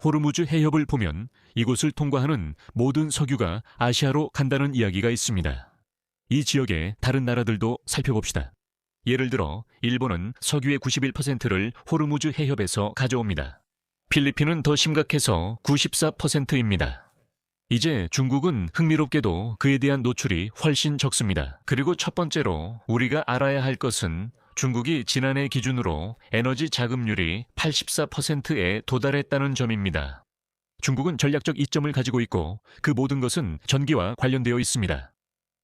호르무즈 해협을 보면 이곳을 통과하는 모든 석유가 아시아로 간다는 이야기가 있습니다. 이 지역의 다른 나라들도 살펴봅시다. 예를 들어 일본은 석유의 91%를 호르무즈 해협에서 가져옵니다. 필리핀은 더 심각해서 94%입니다. 이제 중국은 흥미롭게도 그에 대한 노출이 훨씬 적습니다. 그리고 첫 번째로 우리가 알아야 할 것은 중국이 지난해 기준으로 에너지 자급률이 84%에 도달했다는 점입니다. 중국은 전략적 이점을 가지고 있고 그 모든 것은 전기와 관련되어 있습니다.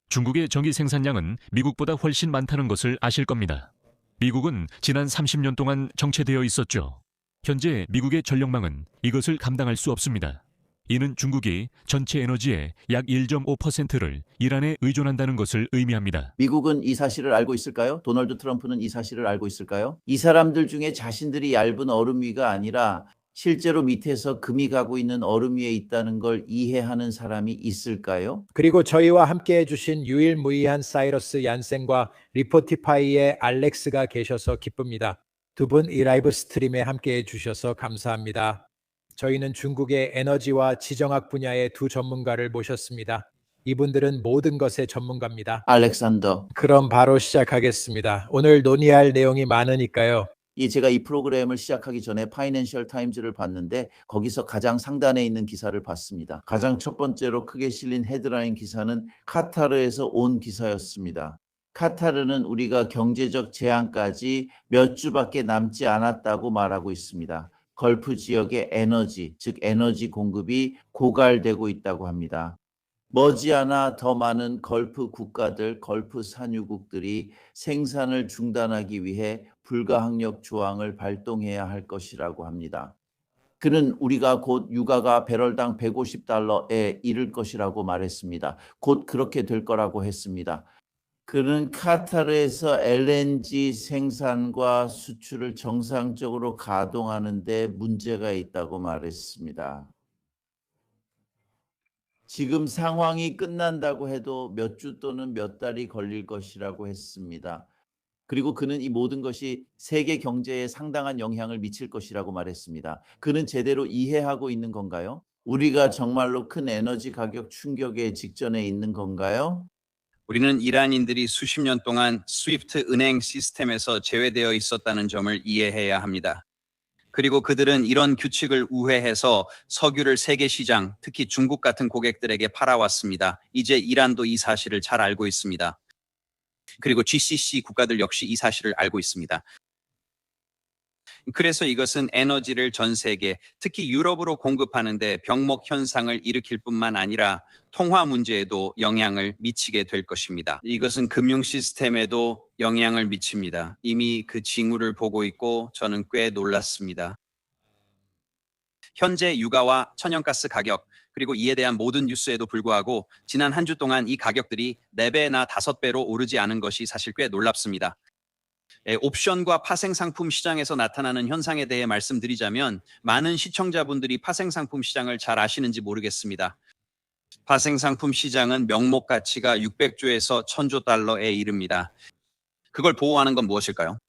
중국의 전기 생산량은 미국보다 훨씬 많다는 것을 아실 겁니다. 미국은 지난 30년 동안 정체되어 있었죠. 현재 미국의 전력망은 이것을 감당할 수 없습니다. 이는 중국이 전체 에너지의 약 1.5%를 이란에 의존한다는 것을 의미합니다. 미국은 이 사실을 알고 있을까요? 도널드 트럼프는 이 사실을 알고 있을까요? 이 사람들 중에 자신들이 얇은 얼음 위가 아니라 실제로 밑에서 금이 가고 있는 얼음 위에 있다는 걸 이해하는 사람이 있을까요? 그리고 저희와 함께 해주신 유일무이한 사이러스 얀센과 리포티파이의 알렉스가 계셔서 기쁩니다. 두 분 이 라이브 스트림에 함께 해주셔서 감사합니다. 저희는 중국의 에너지와 지정학 분야의 두 전문가를 모셨습니다. 이분들은 모든 것의 전문가입니다. 알렉산더. 그럼 바로 시작하겠습니다. 오늘 논의할 내용이 많으니까요. 제가 이 프로그램을 시작하기 전에 파이낸셜 타임즈를 봤는데 거기서 가장 상단에 있는 기사를 봤습니다. 가장 첫 번째로 크게 실린 헤드라인 기사는 카타르에서 온 기사였습니다. 카타르는 우리가 경제적 재앙까지 몇 주밖에 남지 않았다고 말하고 있습니다. 걸프 지역의 에너지, 즉 에너지 공급이 고갈되고 있다고 합니다. 머지않아 더 많은 걸프 국가들, 걸프 산유국들이 생산을 중단하기 위해 불가항력 조항을 발동해야 할 것이라고 합니다. 그는 우리가 곧 유가가 배럴당 $150에 이를 것이라고 말했습니다. 곧 그렇게 될 거라고 했습니다. 그는 카타르에서 LNG 생산과 수출을 정상적으로 가동하는 데 문제가 있다고 말했습니다. 지금 상황이 끝난다고 해도 몇 주 또는 몇 달이 걸릴 것이라고 했습니다. 그리고 그는 이 모든 것이 세계 경제에 상당한 영향을 미칠 것이라고 말했습니다. 그는 제대로 이해하고 있는 건가요? 우리가 정말로 큰 에너지 가격 충격의 직전에 있는 건가요? 우리는 이란인들이 수십 년 동안 스위프트 은행 시스템에서 제외되어 있었다는 점을 이해해야 합니다. 그리고 그들은 이런 규칙을 우회해서 석유를 세계 시장, 특히 중국 같은 고객들에게 팔아왔습니다. 이제 이란도 이 사실을 잘 알고 있습니다. 그리고 GCC 국가들 역시 이 사실을 알고 있습니다. 그래서 이것은 에너지를 전 세계, 특히 유럽으로 공급하는데 병목 현상을 일으킬 뿐만 아니라 통화 문제에도 영향을 미치게 될 것입니다. 이것은 금융 시스템에도 영향을 미칩니다. 이미 그 징후를 보고 있고 저는 꽤 놀랐습니다. 현재 유가와 천연가스 가격, 그리고 이에 대한 모든 뉴스에도 불구하고 지난 한 주 동안 이 가격들이 4배나 5배로 오르지 않은 것이 사실 꽤 놀랍습니다. 옵션과 파생상품 시장에서 나타나는 현상에 대해 말씀드리자면 많은 시청자분들이 파생상품 시장을 잘 아시는지 모르겠습니다. 파생상품 시장은 명목 가치가 600조에서 1000조 달러에 이릅니다. 그걸 보호하는 건 무엇일까요?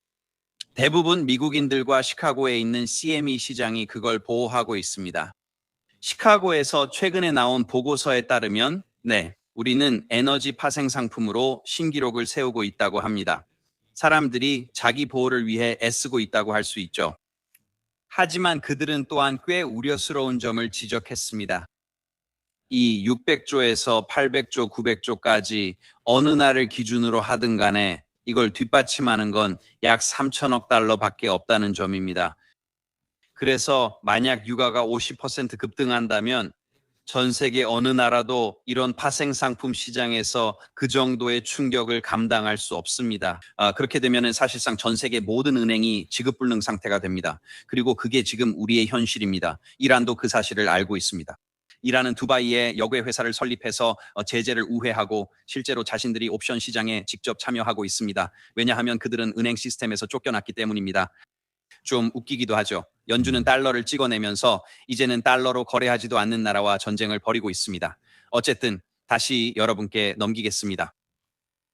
대부분 미국인들과 시카고에 있는 CME 시장이 그걸 보호하고 있습니다. 시카고에서 최근에 나온 보고서에 따르면 우리는 에너지 파생상품으로 신기록을 세우고 있다고 합니다. 사람들이 자기 보호를 위해 애쓰고 있다고 할 수 있죠. 하지만 그들은 또한 꽤 우려스러운 점을 지적했습니다. 이 600조에서 800조, 900조까지 어느 날을 기준으로 하든 간에 이걸 뒷받침하는 건 약 3천억 달러밖에 없다는 점입니다. 그래서 만약 유가가 50% 급등한다면 전 세계 어느 나라도 이런 파생상품 시장에서 그 정도의 충격을 감당할 수 없습니다. 그렇게 되면 사실상 전 세계 모든 은행이 지급불능 상태가 됩니다. 그리고 그게 지금 우리의 현실입니다. 이란도 그 사실을 알고 있습니다. 이란은 두바이에 역외 회사를 설립해서 제재를 우회하고 실제로 자신들이 옵션 시장에 직접 참여하고 있습니다. 왜냐하면 그들은 은행 시스템에서 쫓겨났기 때문입니다. 좀 웃기기도 하죠. 연준은 달러를 찍어내면서 이제는 달러로 거래하지도 않는 나라와 전쟁을 벌이고 있습니다. 어쨌든 다시 여러분께 넘기겠습니다.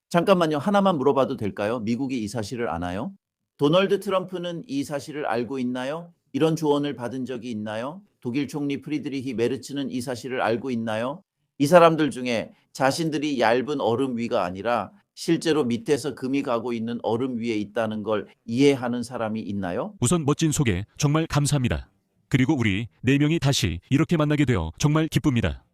잠깐만요. 하나만 물어봐도 될까요? 미국이 이 사실을 아나요? 도널드 트럼프는 이 사실을 알고 있나요? 이런 조언을 받은 적이 있나요? 독일 총리 프리드리히 메르츠는 이 사실을 알고 있나요? 이 사람들 중에 자신들이 얇은 얼음 위가 아니라 실제로 밑에서 금이 가고 있는 얼음 위에 있다는 걸 이해하는 사람이 있나요? 우선 멋진 소개 정말 감사합니다. 그리고 우리 4명이 다시 이렇게 만나게 되어 정말 기쁩니다.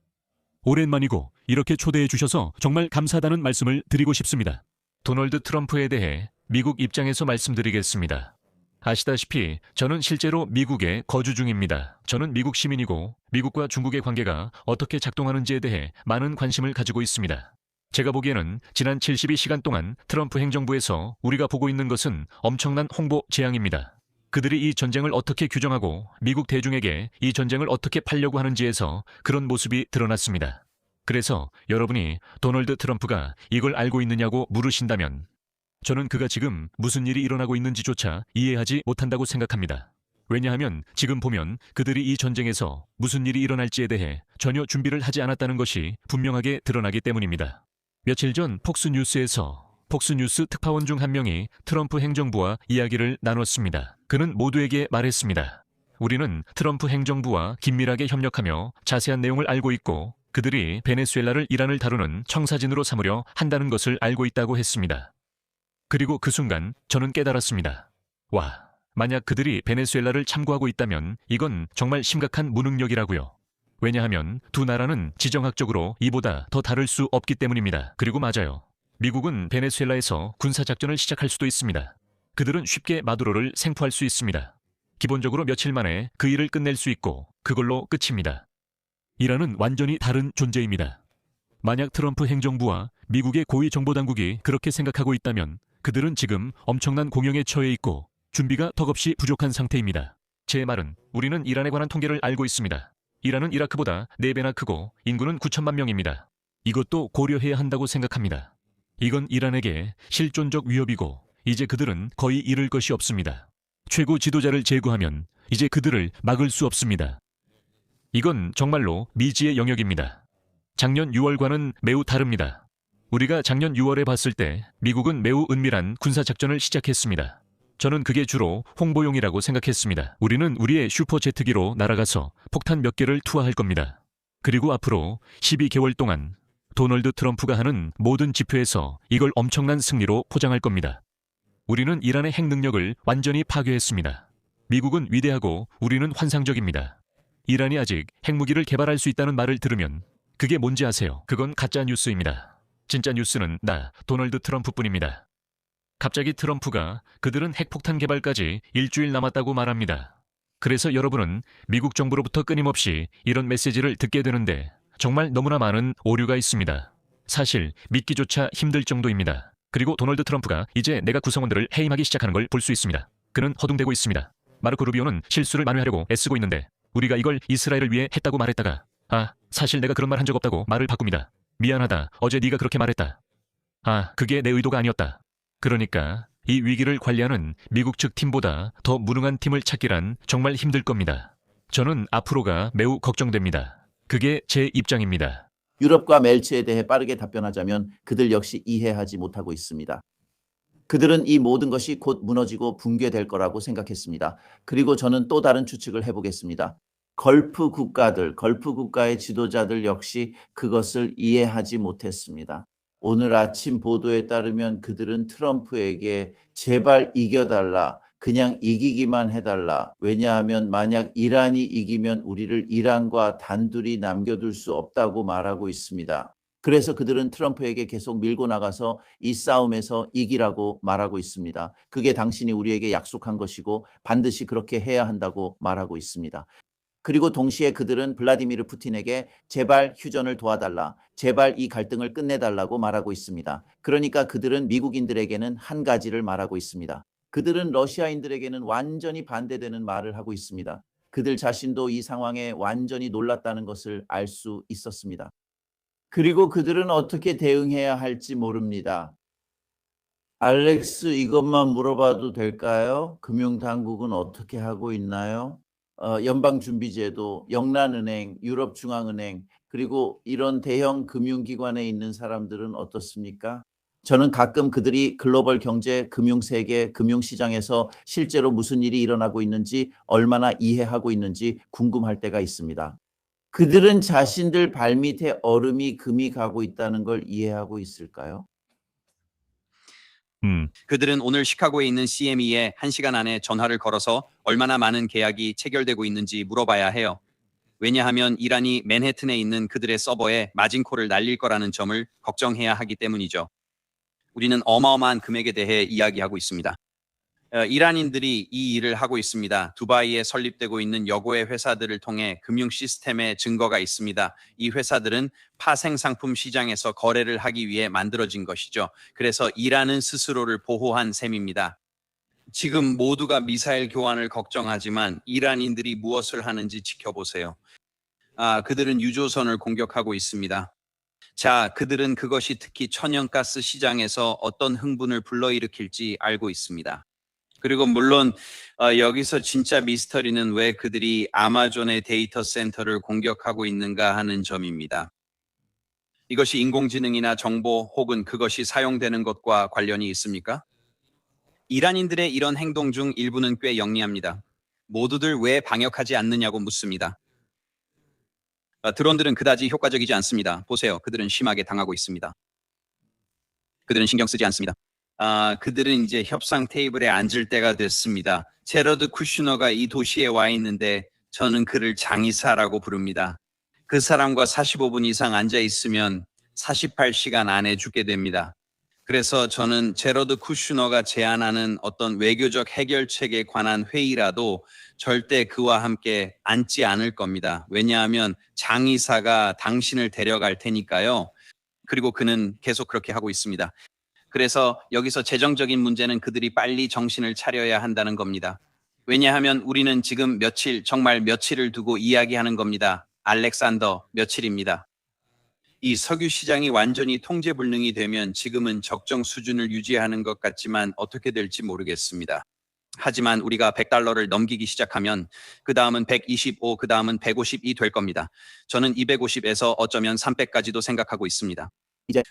오랜만이고 이렇게 초대해 주셔서 정말 감사하다는 말씀을 드리고 싶습니다. 도널드 트럼프에 대해 미국 입장에서 말씀드리겠습니다. 아시다시피 저는 실제로 미국에 거주 중입니다. 저는 미국 시민이고 미국과 중국의 관계가 어떻게 작동하는지에 대해 많은 관심을 가지고 있습니다. 제가 보기에는 지난 72시간 동안 트럼프 행정부에서 우리가 보고 있는 것은 엄청난 홍보 재앙입니다. 그들이 이 전쟁을 어떻게 규정하고 미국 대중에게 이 전쟁을 어떻게 팔려고 하는지에서 그런 모습이 드러났습니다. 그래서 여러분이 도널드 트럼프가 이걸 알고 있느냐고 물으신다면 저는 그가 지금 무슨 일이 일어나고 있는지조차 이해하지 못한다고 생각합니다. 왜냐하면 지금 보면 그들이 이 전쟁에서 무슨 일이 일어날지에 대해 전혀 준비를 하지 않았다는 것이 분명하게 드러나기 때문입니다. 며칠 전 폭스뉴스에서 폭스뉴스 특파원 중 한 명이 트럼프 행정부와 이야기를 나눴습니다. 그는 모두에게 말했습니다. 우리는 트럼프 행정부와 긴밀하게 협력하며 자세한 내용을 알고 있고 그들이 베네수엘라를 이란을 다루는 청사진으로 삼으려 한다는 것을 알고 있다고 했습니다. 그리고 그 순간 저는 깨달았습니다. 와, 만약 그들이 베네수엘라를 참고하고 있다면 이건 정말 심각한 무능력이라고요. 왜냐하면 두 나라는 지정학적으로 이보다 더 다를 수 없기 때문입니다. 그리고 맞아요. 미국은 베네수엘라에서 군사작전을 시작할 수도 있습니다. 그들은 쉽게 마두로를 생포할 수 있습니다. 기본적으로 며칠 만에 그 일을 끝낼 수 있고 그걸로 끝입니다. 이란은 완전히 다른 존재입니다. 만약 트럼프 행정부와 미국의 고위 정보당국이 그렇게 생각하고 있다면 그들은 지금 엄청난 공영에 처해 있고 준비가 턱없이 부족한 상태입니다. 제 말은 우리는 이란에 관한 통계를 알고 있습니다. 이란은 이라크보다 4배나 크고 인구는 9천만 명입니다. 이것도 고려해야 한다고 생각합니다. 이건 이란에게 실존적 위협이고 이제 그들은 거의 잃을 것이 없습니다. 최고 지도자를 제거하면 이제 그들을 막을 수 없습니다. 이건 정말로 미지의 영역입니다. 작년 6월과는 매우 다릅니다. 우리가 작년 6월에 봤을 때 미국은 매우 은밀한 군사작전을 시작했습니다. 저는 그게 주로 홍보용이라고 생각했습니다. 우리는 우리의 슈퍼제트기로 날아가서 폭탄 몇 개를 투하할 겁니다. 그리고 앞으로 12개월 동안 도널드 트럼프가 하는 모든 집회에서 이걸 엄청난 승리로 포장할 겁니다. 우리는 이란의 핵 능력을 완전히 파괴했습니다. 미국은 위대하고 우리는 환상적입니다. 이란이 아직 핵무기를 개발할 수 있다는 말을 들으면 그게 뭔지 아세요? 그건 가짜 뉴스입니다. 진짜 뉴스는 나, 도널드 트럼프뿐입니다. 갑자기 트럼프가 그들은 핵폭탄 개발까지 일주일 남았다고 말합니다. 그래서 여러분은 미국 정부로부터 끊임없이 이런 메시지를 듣게 되는데 정말 너무나 많은 오류가 있습니다. 사실 믿기조차 힘들 정도입니다. 그리고 도널드 트럼프가 이제 내각 구성원들을 해임하기 시작하는 걸 볼 수 있습니다. 그는 허둥대고 있습니다. 마르코 루비오는 실수를 만회하려고 애쓰고 있는데 우리가 이걸 이스라엘을 위해 했다고 말했다가 사실 내가 그런 말 한 적 없다고 말을 바꿉니다. 미안하다. 어제 네가 그렇게 말했다. 그게 내 의도가 아니었다. 그러니까 이 위기를 관리하는 미국 측 팀보다 더 무능한 팀을 찾기란 정말 힘들 겁니다. 저는 앞으로가 매우 걱정됩니다. 그게 제 입장입니다. 유럽과 멜츠에 대해 빠르게 답변하자면 그들 역시 이해하지 못하고 있습니다. 그들은 이 모든 것이 곧 무너지고 붕괴될 거라고 생각했습니다. 그리고 저는 또 다른 추측을 해보겠습니다. 걸프 국가의 지도자들 역시 그것을 이해하지 못했습니다. 오늘 아침 보도에 따르면 그들은 트럼프에게 제발 이겨달라, 그냥 이기기만 해달라. 왜냐하면 만약 이란이 이기면 우리를 이란과 단둘이 남겨둘 수 없다고 말하고 있습니다. 그래서 그들은 트럼프에게 계속 밀고 나가서 이 싸움에서 이기라고 말하고 있습니다. 그게 당신이 우리에게 약속한 것이고 반드시 그렇게 해야 한다고 말하고 있습니다. 그리고 동시에 그들은 블라디미르 푸틴에게 제발 휴전을 도와달라, 제발 이 갈등을 끝내달라고 말하고 있습니다. 그러니까 그들은 미국인들에게는 한 가지를 말하고 있습니다. 그들은 러시아인들에게는 완전히 반대되는 말을 하고 있습니다. 그들 자신도 이 상황에 완전히 놀랐다는 것을 알 수 있었습니다. 그리고 그들은 어떻게 대응해야 할지 모릅니다. 알렉스, 이것만 물어봐도 될까요? 금융당국은 어떻게 하고 있나요? 연방준비제도, 영란은행, 유럽중앙은행, 그리고 이런 대형 금융기관에 있는 사람들은 어떻습니까? 저는 가끔 그들이 글로벌 경제, 금융 세계, 금융 시장에서 실제로 무슨 일이 일어나고 있는지 얼마나 이해하고 있는지 궁금할 때가 있습니다. 그들은 자신들 발밑에 얼음이 금이 가고 있다는 걸 이해하고 있을까요? 그들은 오늘 시카고에 있는 CME에 1시간 안에 전화를 걸어서 얼마나 많은 계약이 체결되고 있는지 물어봐야 해요. 왜냐하면 이란이 맨해튼에 있는 그들의 서버에 마진콜을 날릴 거라는 점을 걱정해야 하기 때문이죠. 우리는 어마어마한 금액에 대해 이야기하고 있습니다. 이란인들이 이 일을 하고 있습니다. 두바이에 설립되고 있는 여고의 회사들을 통해 금융 시스템의 증거가 있습니다. 이 회사들은 파생 상품 시장에서 거래를 하기 위해 만들어진 것이죠. 그래서 이란은 스스로를 보호한 셈입니다. 지금 모두가 미사일 교환을 걱정하지만 이란인들이 무엇을 하는지 지켜보세요. 그들은 유조선을 공격하고 있습니다. 자, 그들은 그것이 특히 천연가스 시장에서 어떤 흥분을 불러일으킬지 알고 있습니다. 그리고 물론 여기서 진짜 미스터리는 왜 그들이 아마존의 데이터 센터를 공격하고 있는가 하는 점입니다. 이것이 인공지능이나 정보 혹은 그것이 사용되는 것과 관련이 있습니까? 이란인들의 이런 행동 중 일부는 꽤 영리합니다. 모두들 왜 방역하지 않느냐고 묻습니다. 드론들은 그다지 효과적이지 않습니다. 보세요. 그들은 심하게 당하고 있습니다. 그들은 신경 쓰지 않습니다. 그들은 이제 협상 테이블에 앉을 때가 됐습니다. 제러드 쿠슈너가 이 도시에 와 있는데 저는 그를 장의사라고 부릅니다. 그 사람과 45분 이상 앉아 있으면 48시간 안에 죽게 됩니다. 그래서 저는 제러드 쿠슈너가 제안하는 어떤 외교적 해결책에 관한 회의라도 절대 그와 함께 앉지 않을 겁니다. 왜냐하면 장의사가 당신을 데려갈 테니까요. 그리고 그는 계속 그렇게 하고 있습니다. 그래서 여기서 재정적인 문제는 그들이 빨리 정신을 차려야 한다는 겁니다. 왜냐하면 우리는 지금 며칠, 정말 며칠을 두고 이야기하는 겁니다. 알렉산더, 며칠입니다. 이 석유 시장이 완전히 통제불능이 되면 지금은 적정 수준을 유지하는 것 같지만 어떻게 될지 모르겠습니다. 하지만 우리가 $100를 넘기기 시작하면 그 다음은 125, 그 다음은 150이 될 겁니다. 저는 250에서 어쩌면 300까지도 생각하고 있습니다.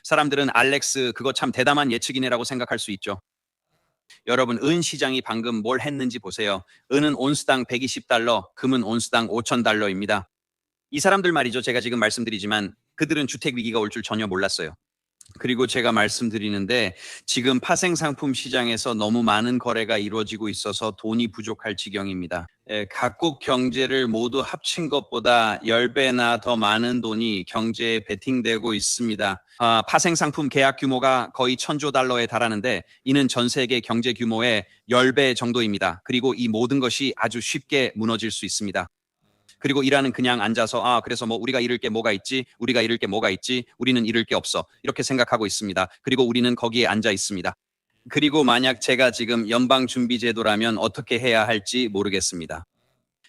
사람들은 알렉스 그거 참 대담한 예측이네라고 생각할 수 있죠. 여러분 은 시장이 방금 뭘 했는지 보세요. 은은 온스당 $120, 금은 온스당 $5,000입니다. 이 사람들 말이죠. 제가 지금 말씀드리지만 그들은 주택 위기가 올 줄 전혀 몰랐어요. 그리고 제가 말씀드리는데 지금 파생상품 시장에서 너무 많은 거래가 이루어지고 있어서 돈이 부족할 지경입니다. 각국 경제를 모두 합친 것보다 10배나 더 많은 돈이 경제에 베팅되고 있습니다. 파생상품 계약 규모가 거의 $1,000조 달하는데 이는 전 세계 경제 규모의 10배 정도입니다. 그리고 이 모든 것이 아주 쉽게 무너질 수 있습니다. 그리고 이란은 그냥 앉아서 그래서 뭐 우리가 잃을 게 뭐가 있지? 우리가 잃을 게 뭐가 있지? 우리는 잃을 게 없어. 이렇게 생각하고 있습니다. 그리고 우리는 거기에 앉아 있습니다. 그리고 만약 제가 지금 연방준비제도라면 어떻게 해야 할지 모르겠습니다.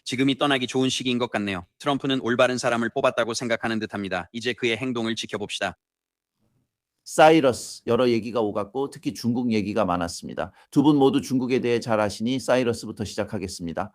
지금이 떠나기 좋은 시기인 것 같네요. 트럼프는 올바른 사람을 뽑았다고 생각하는 듯합니다. 이제 그의 행동을 지켜봅시다. 사이러스 여러 얘기가 오갔고 특히 중국 얘기가 많았습니다. 두 분 모두 중국에 대해 잘 아시니 사이러스부터 시작하겠습니다.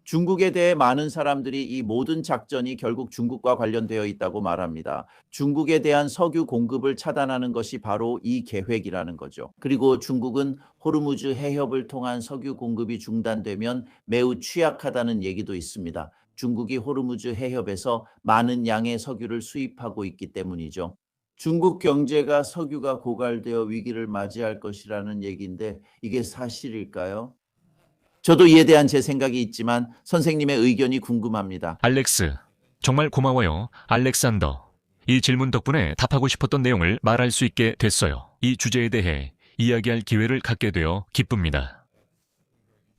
중국에 대해 많은 사람들이 이 모든 작전이 결국 중국과 관련되어 있다고 말합니다. 중국에 대한 석유 공급을 차단하는 것이 바로 이 계획이라는 거죠. 그리고 중국은 호르무즈 해협을 통한 석유 공급이 중단되면 매우 취약하다는 얘기도 있습니다. 중국이 호르무즈 해협에서 많은 양의 석유를 수입하고 있기 때문이죠. 중국 경제가 석유가 고갈되어 위기를 맞이할 것이라는 얘기인데 이게 사실일까요? 저도 이에 대한 제 생각이 있지만 선생님의 의견이 궁금합니다. 알렉스, 정말 고마워요. 알렉산더. 이 질문 덕분에 답하고 싶었던 내용을 말할 수 있게 됐어요. 이 주제에 대해 이야기할 기회를 갖게 되어 기쁩니다.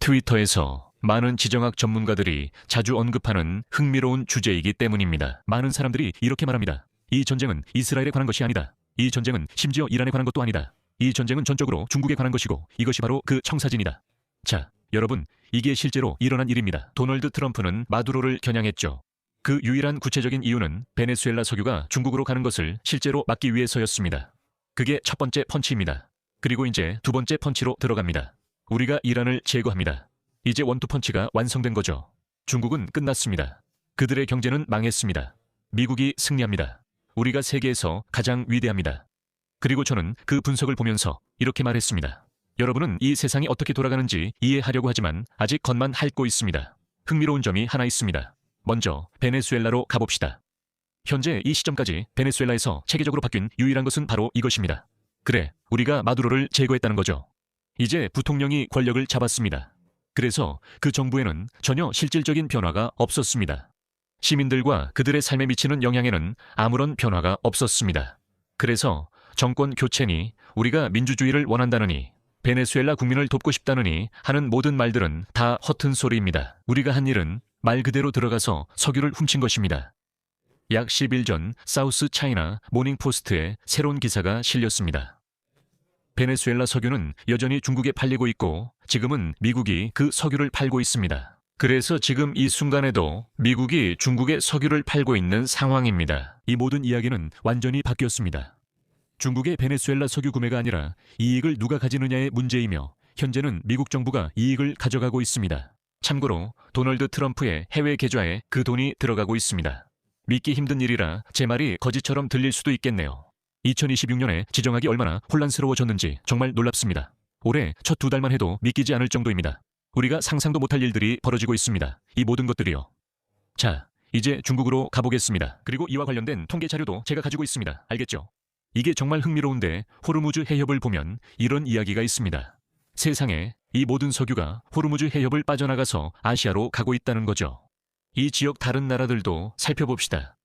트위터에서 많은 지정학 전문가들이 자주 언급하는 흥미로운 주제이기 때문입니다. 많은 사람들이 이렇게 말합니다. 이 전쟁은 이스라엘에 관한 것이 아니다. 이 전쟁은 심지어 이란에 관한 것도 아니다. 이 전쟁은 전적으로 중국에 관한 것이고 이것이 바로 그 청사진이다. 자, 여러분, 이게 실제로 일어난 일입니다. 도널드 트럼프는 마두로를 겨냥했죠. 그 유일한 구체적인 이유는 베네수엘라 석유가 중국으로 가는 것을 실제로 막기 위해서였습니다. 그게 첫 번째 펀치입니다. 그리고 이제 두 번째 펀치로 들어갑니다. 우리가 이란을 제거합니다. 이제 원투 펀치가 완성된 거죠. 중국은 끝났습니다. 그들의 경제는 망했습니다. 미국이 승리합니다. 우리가 세계에서 가장 위대합니다. 그리고 저는 그 분석을 보면서 이렇게 말했습니다. 여러분은 이 세상이 어떻게 돌아가는지 이해하려고 하지만 아직 겉만 핥고 있습니다. 흥미로운 점이 하나 있습니다. 먼저 베네수엘라로 가봅시다. 현재 이 시점까지 베네수엘라에서 체계적으로 바뀐 유일한 것은 바로 이것입니다. 그래, 우리가 마두로를 제거했다는 거죠. 이제 부통령이 권력을 잡았습니다. 그래서 그 정부에는 전혀 실질적인 변화가 없었습니다. 시민들과 그들의 삶에 미치는 영향에는 아무런 변화가 없었습니다. 그래서 정권 교체니 우리가 민주주의를 원한다느니 베네수엘라 국민을 돕고 싶다느니 하는 모든 말들은 다 허튼 소리입니다. 우리가 한 일은 말 그대로 들어가서 석유를 훔친 것입니다. 약 10일 전 사우스 차이나 모닝포스트에 새로운 기사가 실렸습니다. 베네수엘라 석유는 여전히 중국에 팔리고 있고 지금은 미국이 그 석유를 팔고 있습니다. 그래서 지금 이 순간에도 미국이 중국에 석유를 팔고 있는 상황입니다. 이 모든 이야기는 완전히 바뀌었습니다. 중국의 베네수엘라 석유 구매가 아니라 이익을 누가 가지느냐의 문제이며 현재는 미국 정부가 이익을 가져가고 있습니다. 참고로 도널드 트럼프의 해외 계좌에 그 돈이 들어가고 있습니다. 믿기 힘든 일이라 제 말이 거짓처럼 들릴 수도 있겠네요. 2026년에 지정학이 얼마나 혼란스러워졌는지 정말 놀랍습니다. 올해 첫 2달만 해도 믿기지 않을 정도입니다. 우리가 상상도 못할 일들이 벌어지고 있습니다. 이 모든 것들이요. 자, 이제 중국으로 가보겠습니다. 그리고 이와 관련된 통계 자료도 제가 가지고 있습니다. 알겠죠? 이게 정말 흥미로운데 호르무즈 해협을 보면 이런 이야기가 있습니다. 세상에 이 모든 석유가 호르무즈 해협을 빠져나가서 아시아로 가고 있다는 거죠. 이 지역 다른 나라들도 살펴봅시다.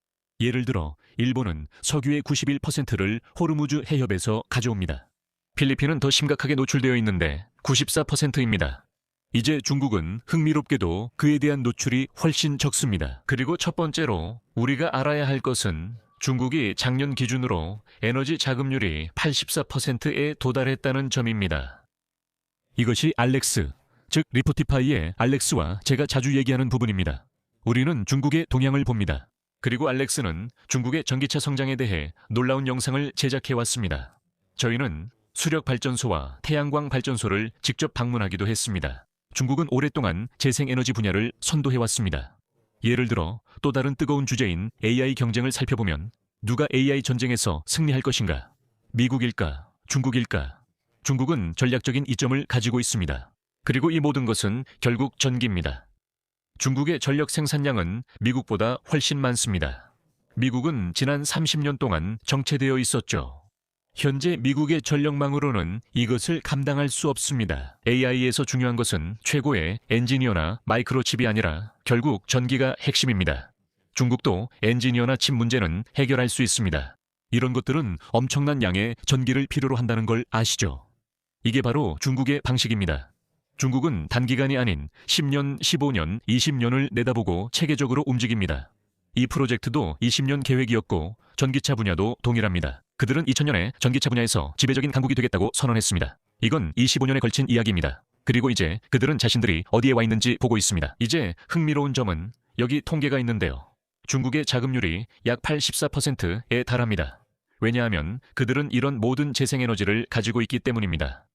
예를 들어 일본은 석유의 91%를 호르무즈 해협에서 가져옵니다. 필리핀은 더 심각하게 노출되어 있는데 94%입니다. 이제 중국은 흥미롭게도 그에 대한 노출이 훨씬 적습니다. 그리고 첫 번째로 우리가 알아야 할 것은 중국이 작년 기준으로 에너지 자금률이 84%에 도달했다는 점입니다. 이것이 알렉스, 즉 리포티파이의 알렉스와 제가 자주 얘기하는 부분입니다. 우리는 중국의 동향을 봅니다. 그리고 알렉스는 중국의 전기차 성장에 대해 놀라운 영상을 제작해왔습니다. 저희는 수력 발전소와 태양광 발전소를 직접 방문하기도 했습니다. 중국은 오랫동안 재생에너지 분야를 선도해왔습니다. 예를 들어 또 다른 뜨거운 주제인 AI 경쟁을 살펴보면 누가 AI 전쟁에서 승리할 것인가? 미국일까? 중국일까? 중국은 전략적인 이점을 가지고 있습니다. 그리고 이 모든 것은 결국 전기입니다. 중국의 전력 생산량은 미국보다 훨씬 많습니다. 미국은 지난 30년 동안 정체되어 있었죠. 현재 미국의 전력망으로는 이것을 감당할 수 없습니다. AI에서 중요한 것은 최고의 엔지니어나 마이크로칩이 아니라 결국 전기가 핵심입니다. 중국도 엔지니어나 칩 문제는 해결할 수 있습니다. 이런 것들은 엄청난 양의 전기를 필요로 한다는 걸 아시죠? 이게 바로 중국의 방식입니다. 중국은 단기간이 아닌 10년, 15년, 20년을 내다보고 체계적으로 움직입니다. 이 프로젝트도 20년 계획이었고 전기차 분야도 동일합니다. 그들은 2000년에 전기차 분야에서 지배적인 강국이 되겠다고 선언했습니다. 이건 25년에 걸친 이야기입니다. 그리고 이제 그들은 자신들이 어디에 와 있는지 보고 있습니다. 이제 흥미로운 점은 여기 통계가 있는데요. 중국의 자금률이 약 84%에 달합니다. 왜냐하면 그들은 이런 모든 재생에너지를 가지고 있기 때문입니다.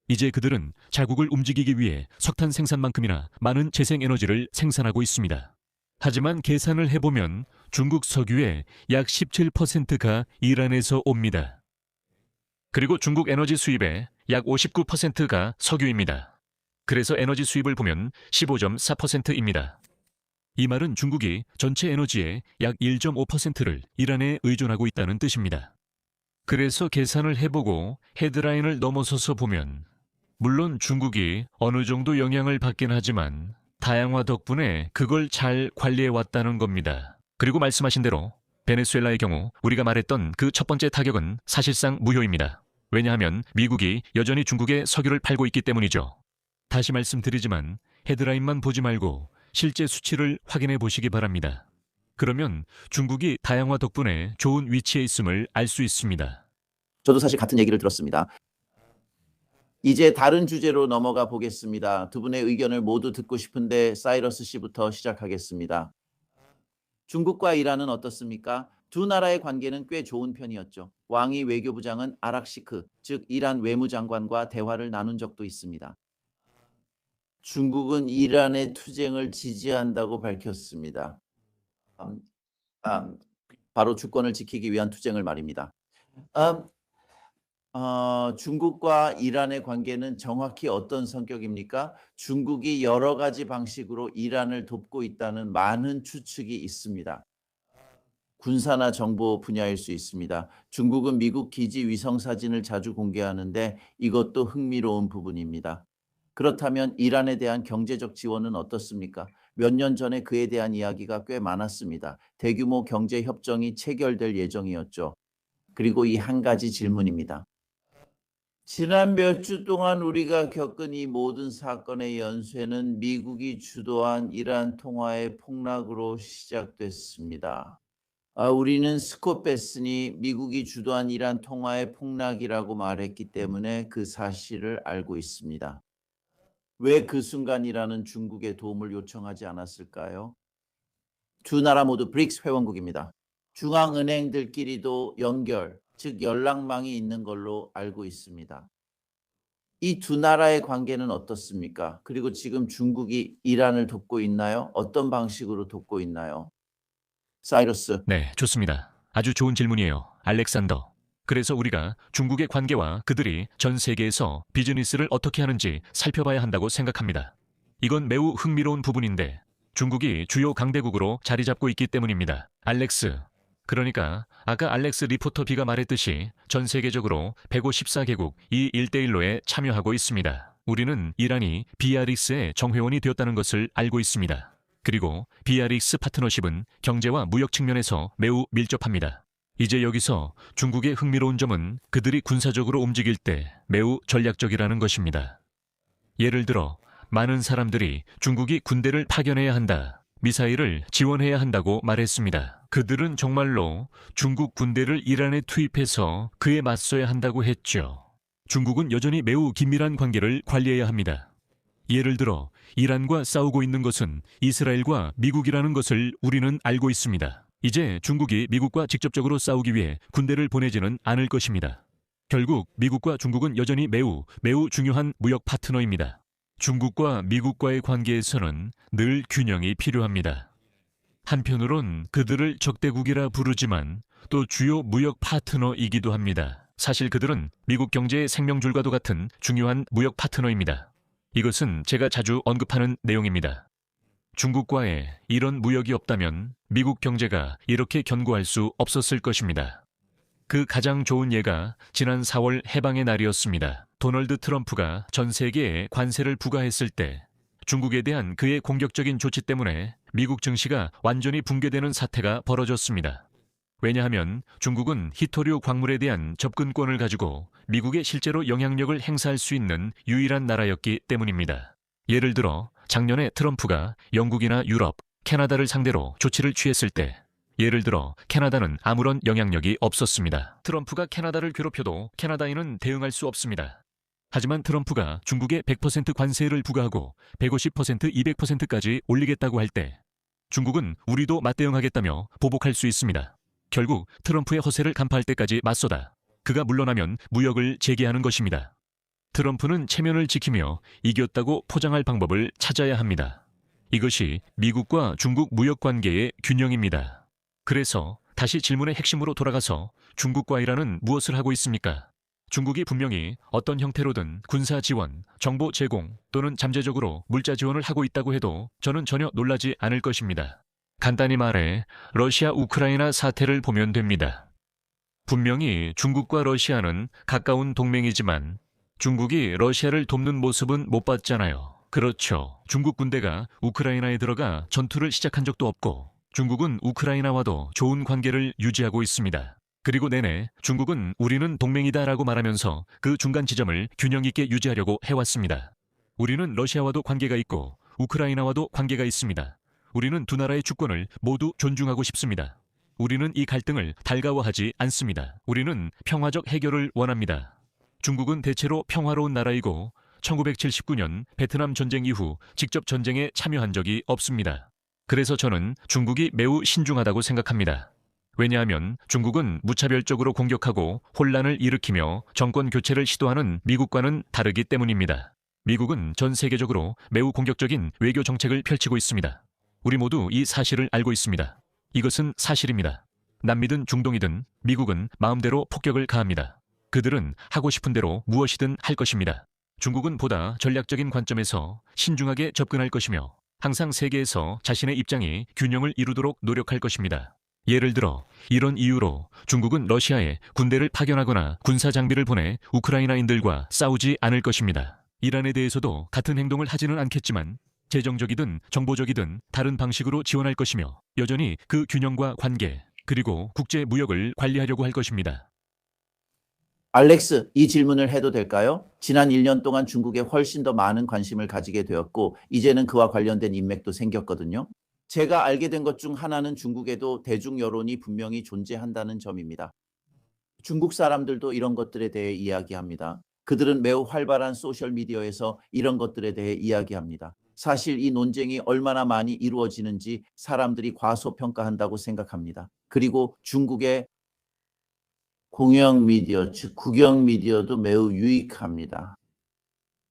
이제 그들은 자국을 움직이기 위해 석탄 생산만큼이나 많은 재생에너지를 생산하고 있습니다. 하지만 계산을 해보면 중국 석유의 약 17%가 이란에서 옵니다. 그리고 중국 에너지 수입의 약 59%가 석유입니다. 그래서 에너지 수입을 보면 15.4%입니다. 이 말은 중국이 전체 에너지의 약 1.5%를 이란에 의존하고 있다는 뜻입니다. 그래서 계산을 해보고 헤드라인을 넘어서서 보면 물론 중국이 어느 정도 영향을 받긴 하지만 다양화 덕분에 그걸 잘 관리해왔다는 겁니다. 그리고 말씀하신 대로 베네수엘라의 경우 우리가 말했던 그 첫 번째 타격은 사실상 무효입니다. 왜냐하면 미국이 여전히 중국에 석유를 팔고 있기 때문이죠. 다시 말씀드리지만 헤드라인만 보지 말고 실제 수치를 확인해 보시기 바랍니다. 그러면 중국이 다양화 덕분에 좋은 위치에 있음을 알 수 있습니다. 저도 사실 같은 얘기를 들었습니다. 이제 다른 주제로 넘어가 보겠습니다. 두 분의 의견을 모두 듣고 싶은데 사이러스 씨부터 시작하겠습니다. 중국과 이란은 어떻습니까? 두 나라의 관계는 꽤 좋은 편이었죠. 왕이 외교부장은 아락시크, 즉 이란 외무장관과 대화를 나눈 적도 있습니다. 중국은 이란의 투쟁을 지지한다고 밝혔습니다. 바로 주권을 지키기 위한 투쟁을 말입니다. 중국과 이란의 관계는 정확히 어떤 성격입니까? 중국이 여러 가지 방식으로 이란을 돕고 있다는 많은 추측이 있습니다. 군사나 정보 분야일 수 있습니다. 중국은 미국 기지 위성 사진을 자주 공개하는데 이것도 흥미로운 부분입니다. 그렇다면 이란에 대한 경제적 지원은 어떻습니까? 몇 년 전에 그에 대한 이야기가 꽤 많았습니다. 대규모 경제 협정이 체결될 예정이었죠. 그리고 이 한 가지 질문입니다. 지난 몇 주 동안 우리가 겪은 이 모든 사건의 연쇄는 미국이 주도한 이란 통화의 폭락으로 시작됐습니다. 우리는 스콧 베슨이 미국이 주도한 이란 통화의 폭락이라고 말했기 때문에 그 사실을 알고 있습니다. 왜 그 순간 이란은 중국의 도움을 요청하지 않았을까요? 두 나라 모두 브릭스 회원국입니다. 중앙은행들끼리도 연결, 즉 연락망이 있는 걸로 알고 있습니다. 이 두 나라의 관계는 어떻습니까? 그리고 지금 중국이 이란을 돕고 있나요? 어떤 방식으로 돕고 있나요? 사이러스. 네, 좋습니다. 아주 좋은 질문이에요, 알렉산더. 그래서 우리가 중국의 관계와 그들이 전 세계에서 비즈니스를 어떻게 하는지 살펴봐야 한다고 생각합니다. 이건 매우 흥미로운 부분인데 중국이 주요 강대국으로 자리 잡고 있기 때문입니다. 알렉스. 그러니까 아까 알렉스 리포터 B가 말했듯이 전 세계적으로 154개국 이 1대1로에 참여하고 있습니다. 우리는 이란이 BRICS의 정회원이 되었다는 것을 알고 있습니다. 그리고 BRICS 파트너십은 경제와 무역 측면에서 매우 밀접합니다. 이제 여기서 중국의 흥미로운 점은 그들이 군사적으로 움직일 때 매우 전략적이라는 것입니다. 예를 들어 많은 사람들이 중국이 군대를 파견해야 한다, 미사일을 지원해야 한다고 말했습니다. 그들은 정말로 중국 군대를 이란에 투입해서 그에 맞서야 한다고 했죠. 중국은 여전히 매우 긴밀한 관계를 관리해야 합니다. 예를 들어 이란과 싸우고 있는 것은 이스라엘과 미국이라는 것을 우리는 알고 있습니다. 이제 중국이 미국과 직접적으로 싸우기 위해 군대를 보내지는 않을 것입니다. 결국 미국과 중국은 여전히 매우 중요한 무역 파트너입니다. 중국과 미국과의 관계에서는 늘 균형이 필요합니다. 한편으론 그들을 적대국이라 부르지만 또 주요 무역 파트너이기도 합니다. 사실 그들은 미국 경제의 생명줄과도 같은 중요한 무역 파트너입니다. 이것은 제가 자주 언급하는 내용입니다. 중국과의 이런 무역이 없다면 미국 경제가 이렇게 견고할 수 없었을 것입니다. 그 가장 좋은 예가 지난 4월 해방의 날이었습니다. 도널드 트럼프가 전 세계에 관세를 부과했을 때 중국에 대한 그의 공격적인 조치 때문에 미국 증시가 완전히 붕괴되는 사태가 벌어졌습니다. 왜냐하면 중국은 히토류 광물에 대한 접근권을 가지고 미국에 실제로 영향력을 행사할 수 있는 유일한 나라였기 때문입니다. 예를 들어 작년에 트럼프가 영국이나 유럽, 캐나다를 상대로 조치를 취했을 때 예를 들어 캐나다는 아무런 영향력이 없었습니다. 트럼프가 캐나다를 괴롭혀도 캐나다인은 대응할 수 없습니다. 하지만 트럼프가 중국에 100% 관세를 부과하고 150%, 200%까지 올리겠다고 할 때 중국은 우리도 맞대응하겠다며 보복할 수 있습니다. 결국 트럼프의 허세를 간파할 때까지 맞서다 그가 물러나면 무역을 재개하는 것입니다. 트럼프는 체면을 지키며 이겼다고 포장할 방법을 찾아야 합니다. 이것이 미국과 중국 무역 관계의 균형입니다. 그래서 다시 질문의 핵심으로 돌아가서 중국과 이란은 무엇을 하고 있습니까? 중국이 분명히 어떤 형태로든 군사 지원, 정보 제공 또는 잠재적으로 물자 지원을 하고 있다고 해도 저는 전혀 놀라지 않을 것입니다. 간단히 말해 러시아 우크라이나 사태를 보면 됩니다. 분명히 중국과 러시아는 가까운 동맹이지만 중국이 러시아를 돕는 모습은 못 봤잖아요. 그렇죠. 중국 군대가 우크라이나에 들어가 전투를 시작한 적도 없고 중국은 우크라이나와도 좋은 관계를 유지하고 있습니다. 그리고 내내 중국은 우리는 동맹이다라고 말하면서 그 중간 지점을 균형 있게 유지하려고 해왔습니다. 우리는 러시아와도 관계가 있고 우크라이나와도 관계가 있습니다. 우리는 두 나라의 주권을 모두 존중하고 싶습니다. 우리는 이 갈등을 달가워하지 않습니다. 우리는 평화적 해결을 원합니다. 중국은 대체로 평화로운 나라이고 1979년 베트남 전쟁 이후 직접 전쟁에 참여한 적이 없습니다. 그래서 저는 중국이 매우 신중하다고 생각합니다. 왜냐하면 중국은 무차별적으로 공격하고 혼란을 일으키며 정권 교체를 시도하는 미국과는 다르기 때문입니다. 미국은 전 세계적으로 매우 공격적인 외교 정책을 펼치고 있습니다. 우리 모두 이 사실을 알고 있습니다. 이것은 사실입니다. 남미든 중동이든 미국은 마음대로 폭격을 가합니다. 그들은 하고 싶은 대로 무엇이든 할 것입니다. 중국은 보다 전략적인 관점에서 신중하게 접근할 것이며 항상 세계에서 자신의 입장이 균형을 이루도록 노력할 것입니다. 예를 들어 이런 이유로 중국은 러시아에 군대를 파견하거나 군사 장비를 보내 우크라이나인들과 싸우지 않을 것입니다. 이란에 대해서도 같은 행동을 하지는 않겠지만 재정적이든 정보적이든 다른 방식으로 지원할 것이며 여전히 그 균형과 관계 그리고 국제 무역을 관리하려고 할 것입니다. 알렉스, 이 질문을 해도 될까요? 지난 1년 동안 중국에 훨씬 더 많은 관심을 가지게 되었고 이제는 그와 관련된 인맥도 생겼거든요. 제가 알게 된 것 중 하나는 중국에도 대중 여론이 분명히 존재한다는 점입니다. 중국 사람들도 이런 것들에 대해 이야기합니다. 그들은 매우 활발한 소셜미디어에서 이런 것들에 대해 이야기합니다. 사실 이 논쟁이 얼마나 많이 이루어지는지 사람들이 과소평가한다고 생각합니다. 그리고 중국의 공영 미디어, 즉 국영 미디어도 매우 유익합니다.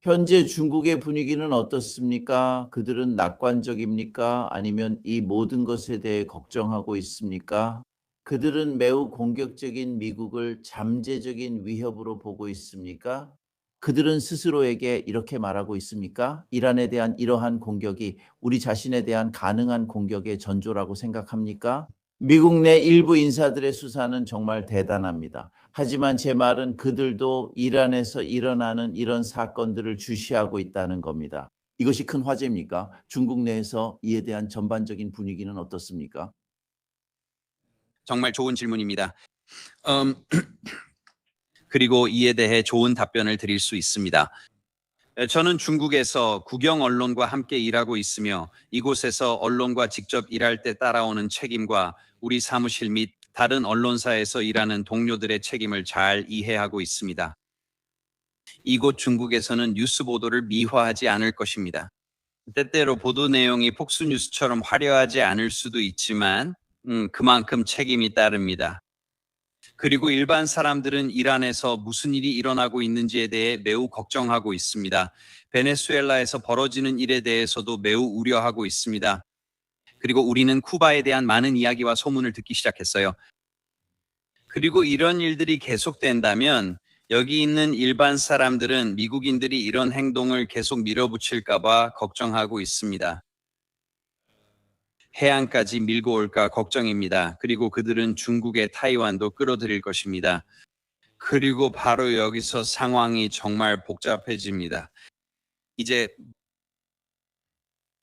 현재 중국의 분위기는 어떻습니까? 그들은 낙관적입니까? 아니면 이 모든 것에 대해 걱정하고 있습니까? 그들은 매우 공격적인 미국을 잠재적인 위협으로 보고 있습니까? 그들은 스스로에게 이렇게 말하고 있습니까? 이란에 대한 이러한 공격이 우리 자신에 대한 가능한 공격의 전조라고 생각합니까? 미국 내 일부 인사들의 수사는 정말 대단합니다. 하지만 제 말은 그들도 이란에서 일어나는 이런 사건들을 주시하고 있다는 겁니다. 이것이 큰 화제입니까? 중국 내에서 이에 대한 전반적인 분위기는 어떻습니까? 정말 좋은 질문입니다. 그리고 이에 대해 좋은 답변을 드릴 수 있습니다. 저는 중국에서 국영 언론과 함께 일하고 있으며 이곳에서 언론과 직접 일할 때 따라오는 책임과 우리 사무실 및 다른 언론사에서 일하는 동료들의 책임을 잘 이해하고 있습니다. 이곳 중국에서는 뉴스 보도를 미화하지 않을 것입니다. 때때로 보도 내용이 폭스 뉴스처럼 화려하지 않을 수도 있지만 그만큼 책임이 따릅니다. 그리고 일반 사람들은 이란에서 무슨 일이 일어나고 있는지에 대해 매우 걱정하고 있습니다. 베네수엘라에서 벌어지는 일에 대해서도 매우 우려하고 있습니다. 그리고 우리는 쿠바에 대한 많은 이야기와 소문을 듣기 시작했어요. 그리고 이런 일들이 계속된다면 여기 있는 일반 사람들은 미국인들이 이런 행동을 계속 밀어붙일까 봐 걱정하고 있습니다. 해안까지 밀고 올까 걱정입니다. 그리고 그들은 중국의 타이완도 끌어들일 것입니다. 그리고 바로 여기서 상황이 정말 복잡해집니다. 이제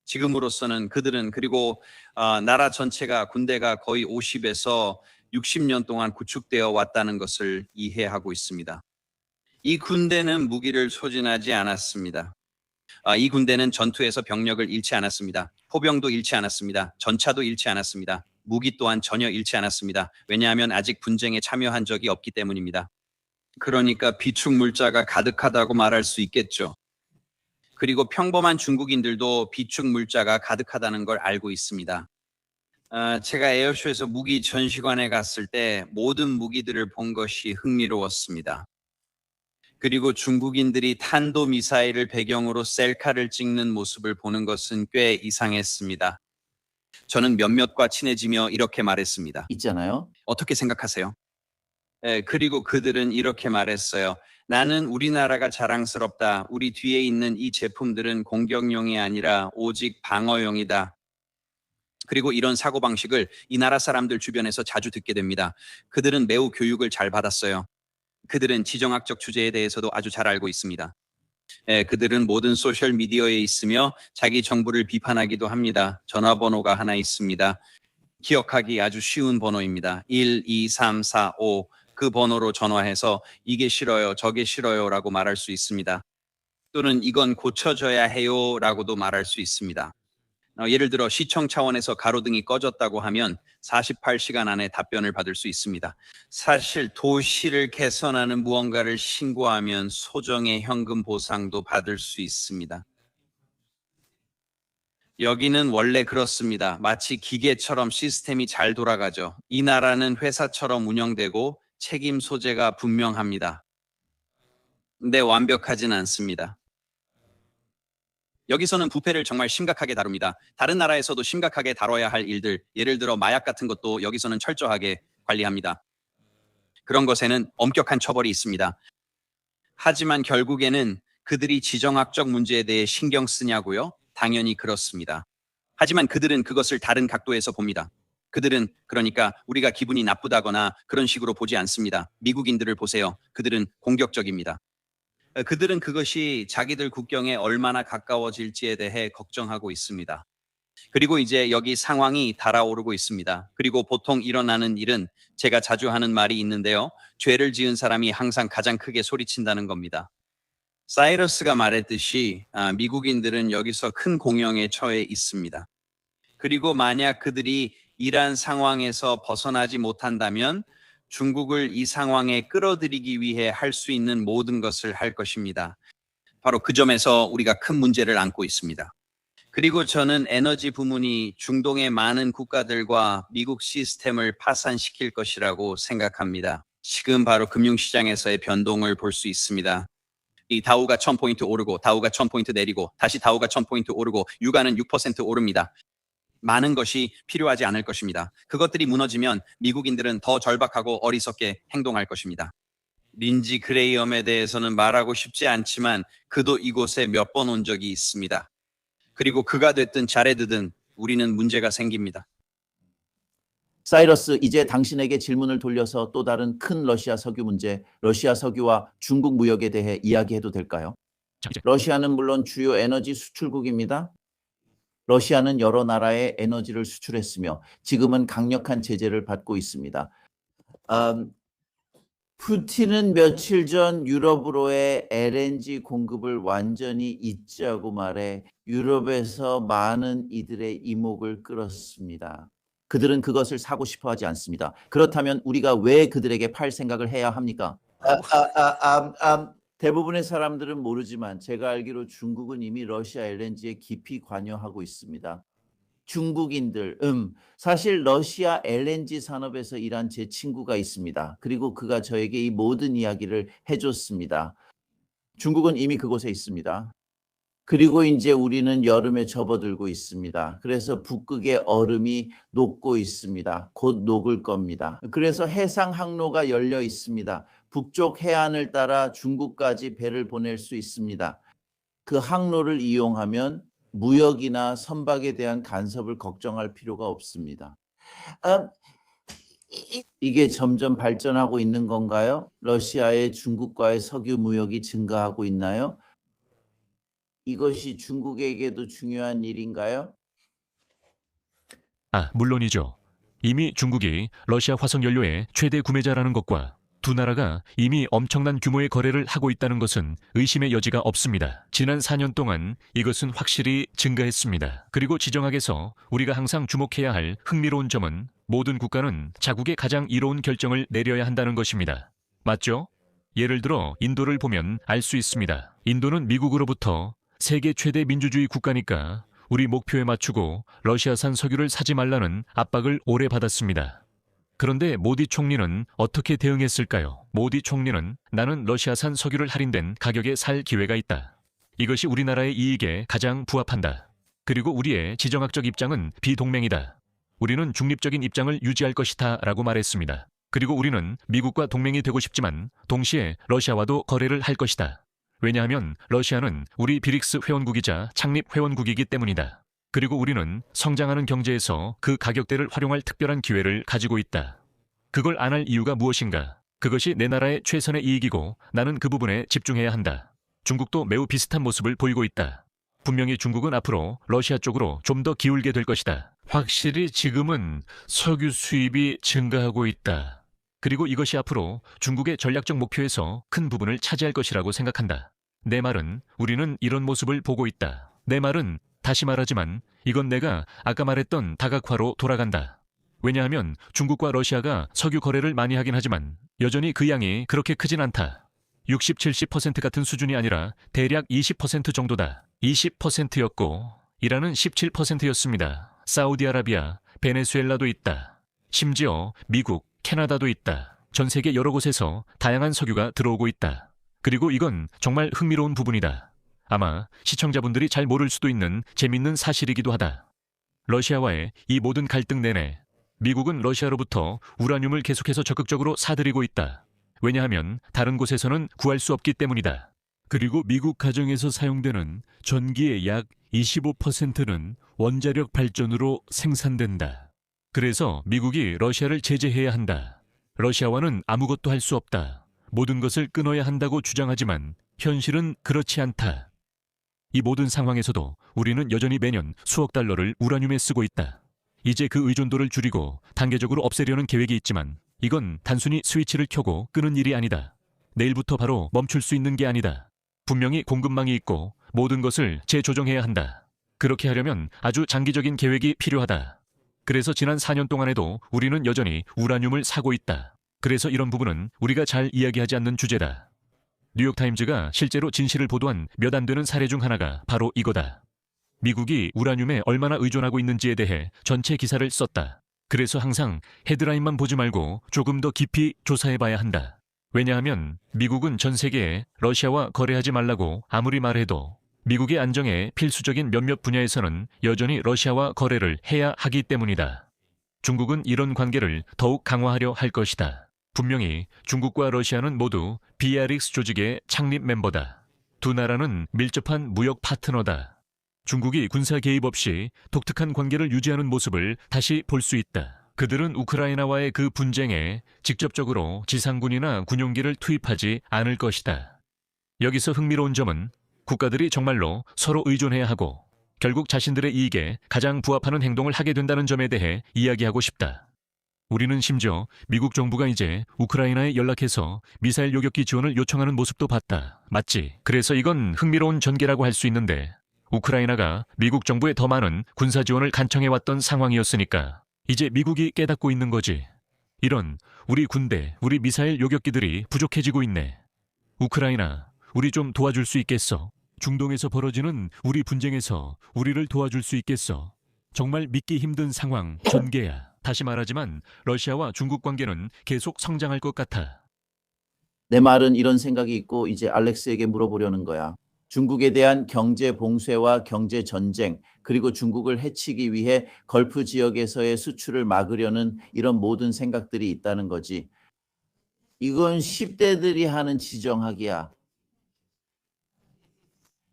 지금으로서는 그들은 그리고 나라 전체가 군대가 거의 50에서 60년 동안 구축되어 왔다는 것을 이해하고 있습니다. 이 군대는 무기를 소진하지 않았습니다. 이 군대는 전투에서 병력을 잃지 않았습니다. 포병도 잃지 않았습니다. 전차도 잃지 않았습니다. 무기 또한 전혀 잃지 않았습니다. 왜냐하면 아직 분쟁에 참여한 적이 없기 때문입니다. 그러니까 비축 물자가 가득하다고 말할 수 있겠죠. 그리고 평범한 중국인들도 비축 물자가 가득하다는 걸 알고 있습니다. 제가 에어쇼에서 무기 전시관에 갔을 때 모든 무기들을 본 것이 흥미로웠습니다. 그리고 중국인들이 탄도미사일을 배경으로 셀카를 찍는 모습을 보는 것은 꽤 이상했습니다. 저는 몇몇과 친해지며 이렇게 말했습니다. 있잖아요. 어떻게 생각하세요? 그리고 그들은 이렇게 말했어요. 나는 우리나라가 자랑스럽다. 우리 뒤에 있는 이 제품들은 공격용이 아니라 오직 방어용이다. 그리고 이런 사고방식을 이 나라 사람들 주변에서 자주 듣게 됩니다. 그들은 매우 교육을 잘 받았어요. 그들은 지정학적 주제에 대해서도 아주 잘 알고 있습니다. 그들은 모든 소셜 미디어에 있으며 자기 정부를 비판하기도 합니다. 전화번호가 하나 있습니다. 기억하기 아주 쉬운 번호입니다. 1, 2, 3, 4, 5. 그 번호로 전화해서 이게 싫어요, 저게 싫어요 라고 말할 수 있습니다. 또는 이건 고쳐져야 해요 라고도 말할 수 있습니다. 예를 들어 시청 차원에서 가로등이 꺼졌다고 하면 48시간 안에 답변을 받을 수 있습니다. 사실 도시를 개선하는 무언가를 신고하면 소정의 현금 보상도 받을 수 있습니다. 여기는 원래 그렇습니다. 마치 기계처럼 시스템이 잘 돌아가죠. 이 나라는 회사처럼 운영되고 책임 소재가 분명합니다. 근데 완벽하진 않습니다. 여기서는 부패를 정말 심각하게 다룹니다. 다른 나라에서도 심각하게 다뤄야 할 일들, 예를 들어 마약 같은 것도 여기서는 철저하게 관리합니다. 그런 것에는 엄격한 처벌이 있습니다. 하지만 결국에는 그들이 지정학적 문제에 대해 신경 쓰냐고요? 당연히 그렇습니다. 하지만 그들은 그것을 다른 각도에서 봅니다. 그들은 그러니까 우리가 기분이 나쁘다거나 그런 식으로 보지 않습니다. 미국인들을 보세요. 그들은 공격적입니다. 그들은 그것이 자기들 국경에 얼마나 가까워질지에 대해 걱정하고 있습니다. 그리고 이제 여기 상황이 달아오르고 있습니다. 그리고 보통 일어나는 일은 제가 자주 하는 말이 있는데요. 죄를 지은 사람이 항상 가장 크게 소리친다는 겁니다. 사이러스가 말했듯이 미국인들은 여기서 큰 공영에 처해 있습니다. 그리고 만약 그들이 이러한 상황에서 벗어나지 못한다면 중국을 이 상황에 끌어들이기 위해 할 수 있는 모든 것을 할 것입니다. 바로 그 점에서 우리가 큰 문제를 안고 있습니다. 그리고 저는 에너지 부문이 중동의 많은 국가들과 미국 시스템을 파산시킬 것이라고 생각합니다. 지금 바로 금융시장에서의 변동을 볼 수 있습니다. 이 다우가 1000포인트 오르고 다우가 1000포인트 내리고 다시 다우가 1000포인트 오르고 유가는 6% 오릅니다. 많은 것이 필요하지 않을 것입니다. 그것들이 무너지면 미국인들은 더 절박하고 어리석게 행동할 것입니다. 린지 그레이엄에 대해서는 말하고 싶지 않지만 그도 이곳에 몇 번 온 적이 있습니다. 그리고 그가 됐든 자레드든 우리는 문제가 생깁니다. 사이러스, 이제 당신에게 질문을 돌려서 또 다른 큰 러시아 석유 문제, 러시아 석유와 중국 무역에 대해 이야기해도 될까요? 자, 이제 러시아는 물론 주요 에너지 수출국입니다. 러시아는 여러 나라에 에너지를 수출했으며 지금은 강력한 제재를 받고 있습니다. 푸틴은 며칠 전 유럽으로의 LNG 공급을 완전히 잊자고 말해 유럽에서 많은 이들의 이목을 끌었습니다. 그들은 그것을 사고 싶어 하지 않습니다. 그렇다면 우리가 왜 그들에게 팔 생각을 해야 합니까? 대부분의 사람들은 모르지만 제가 알기로 중국은 이미 러시아 LNG에 깊이 관여하고 있습니다. 중국인들, 사실 러시아 LNG 산업에서 일한 제 친구가 있습니다. 그리고 그가 저에게 이 모든 이야기를 해줬습니다. 중국은 이미 그곳에 있습니다. 그리고 이제 우리는 여름에 접어들고 있습니다. 그래서 북극의 얼음이 녹고 있습니다. 곧 녹을 겁니다. 그래서 해상 항로가 열려 있습니다. 북쪽 해안을 따라 중국까지 배를 보낼 수 있습니다. 그 항로를 이용하면 무역이나 선박에 대한 간섭을 걱정할 필요가 없습니다. 이게 점점 발전하고 있는 건가요? 러시아의 중국과의 석유 무역이 증가하고 있나요? 이것이 중국에게도 중요한 일인가요? 물론이죠. 이미 중국이 러시아 화석연료의 최대 구매자라는 것과 두 나라가 이미 엄청난 규모의 거래를 하고 있다는 것은 의심의 여지가 없습니다. 지난 4년 동안 이것은 확실히 증가했습니다. 그리고 지정학에서 우리가 항상 주목해야 할 흥미로운 점은 모든 국가는 자국의 가장 이로운 결정을 내려야 한다는 것입니다. 맞죠? 예를 들어 인도를 보면 알 수 있습니다. 인도는 미국으로부터 세계 최대 민주주의 국가니까 우리 목표에 맞추고 러시아산 석유를 사지 말라는 압박을 오래 받았습니다. 그런데 모디 총리는 어떻게 대응했을까요? 모디 총리는 나는 러시아산 석유를 할인된 가격에 살 기회가 있다. 이것이 우리나라의 이익에 가장 부합한다. 그리고 우리의 지정학적 입장은 비동맹이다. 우리는 중립적인 입장을 유지할 것이다 라고 말했습니다. 그리고 우리는 미국과 동맹이 되고 싶지만 동시에 러시아와도 거래를 할 것이다. 왜냐하면 러시아는 우리 비릭스 회원국이자 창립 회원국이기 때문이다. 그리고 우리는 성장하는 경제에서 그 가격대를 활용할 특별한 기회를 가지고 있다. 그걸 안 할 이유가 무엇인가? 그것이 내 나라의 최선의 이익이고 나는 그 부분에 집중해야 한다. 중국도 매우 비슷한 모습을 보이고 있다. 분명히 중국은 앞으로 러시아 쪽으로 좀 더 기울게 될 것이다. 확실히 지금은 석유 수입이 증가하고 있다. 그리고 이것이 앞으로 중국의 전략적 목표에서 큰 부분을 차지할 것이라고 생각한다. 내 말은 우리는 이런 모습을 보고 있다. 내 말은 다시 말하지만 이건 내가 아까 말했던 다각화로 돌아간다. 왜냐하면 중국과 러시아가 석유 거래를 많이 하긴 하지만 여전히 그 양이 그렇게 크진 않다. 60, 70% 같은 수준이 아니라 대략 20% 정도다. 20%였고 이란은 17%였습니다. 사우디아라비아, 베네수엘라도 있다. 심지어 미국, 캐나다도 있다. 전 세계 여러 곳에서 다양한 석유가 들어오고 있다. 그리고 이건 정말 흥미로운 부분이다. 아마 시청자분들이 잘 모를 수도 있는 재밌는 사실이기도 하다. 러시아와의 이 모든 갈등 내내 미국은 러시아로부터 우라늄을 계속해서 적극적으로 사들이고 있다. 왜냐하면 다른 곳에서는 구할 수 없기 때문이다. 그리고 미국 가정에서 사용되는 전기의 약 25%는 원자력 발전으로 생산된다. 그래서 미국이 러시아를 제재해야 한다. 러시아와는 아무것도 할 수 없다. 모든 것을 끊어야 한다고 주장하지만 현실은 그렇지 않다. 이 모든 상황에서도 우리는 여전히 매년 수억 달러를 우라늄에 쓰고 있다. 이제 그 의존도를 줄이고 단계적으로 없애려는 계획이 있지만 이건 단순히 스위치를 켜고 끄는 일이 아니다. 내일부터 바로 멈출 수 있는 게 아니다. 분명히 공급망이 있고 모든 것을 재조정해야 한다. 그렇게 하려면 아주 장기적인 계획이 필요하다. 그래서 지난 4년 동안에도 우리는 여전히 우라늄을 사고 있다. 그래서 이런 부분은 우리가 잘 이야기하지 않는 주제다. 뉴욕타임즈가 실제로 진실을 보도한 몇 안 되는 사례 중 하나가 바로 이거다. 미국이 우라늄에 얼마나 의존하고 있는지에 대해 전체 기사를 썼다. 그래서 항상 헤드라인만 보지 말고 조금 더 깊이 조사해봐야 한다. 왜냐하면 미국은 전 세계에 러시아와 거래하지 말라고 아무리 말해도 미국의 안정에 필수적인 몇몇 분야에서는 여전히 러시아와 거래를 해야 하기 때문이다. 중국은 이런 관계를 더욱 강화하려 할 것이다. 분명히 중국과 러시아는 모두 BRICS 조직의 창립 멤버다. 두 나라는 밀접한 무역 파트너다. 중국이 군사 개입 없이 독특한 관계를 유지하는 모습을 다시 볼 수 있다. 그들은 우크라이나와의 그 분쟁에 직접적으로 지상군이나 군용기를 투입하지 않을 것이다. 여기서 흥미로운 점은 국가들이 정말로 서로 의존해야 하고 결국 자신들의 이익에 가장 부합하는 행동을 하게 된다는 점에 대해 이야기하고 싶다. 우리는 심지어 미국 정부가 이제 우크라이나에 연락해서 미사일 요격기 지원을 요청하는 모습도 봤다. 맞지? 그래서 이건 흥미로운 전개라고 할 수 있는데 우크라이나가 미국 정부에 더 많은 군사 지원을 간청해왔던 상황이었으니까 이제 미국이 깨닫고 있는 거지. 이런 우리 군대, 우리 미사일 요격기들이 부족해지고 있네. 우크라이나, 우리 좀 도와줄 수 있겠어? 중동에서 벌어지는 우리 분쟁에서 우리를 도와줄 수 있겠어? 정말 믿기 힘든 상황, 전개야. 다시 말하지만 러시아와 중국 관계는 계속 성장할 것 같아. 내 말은 이런 생각이 있고 이제 알렉스에게 물어보려는 거야. 중국에 대한 경제 봉쇄와 경제 전쟁, 그리고 중국을 해치기 위해 걸프 지역에서의 수출을 막으려는 이런 모든 생각들이 있다는 거지. 이건 10대들이 하는 지정학이야.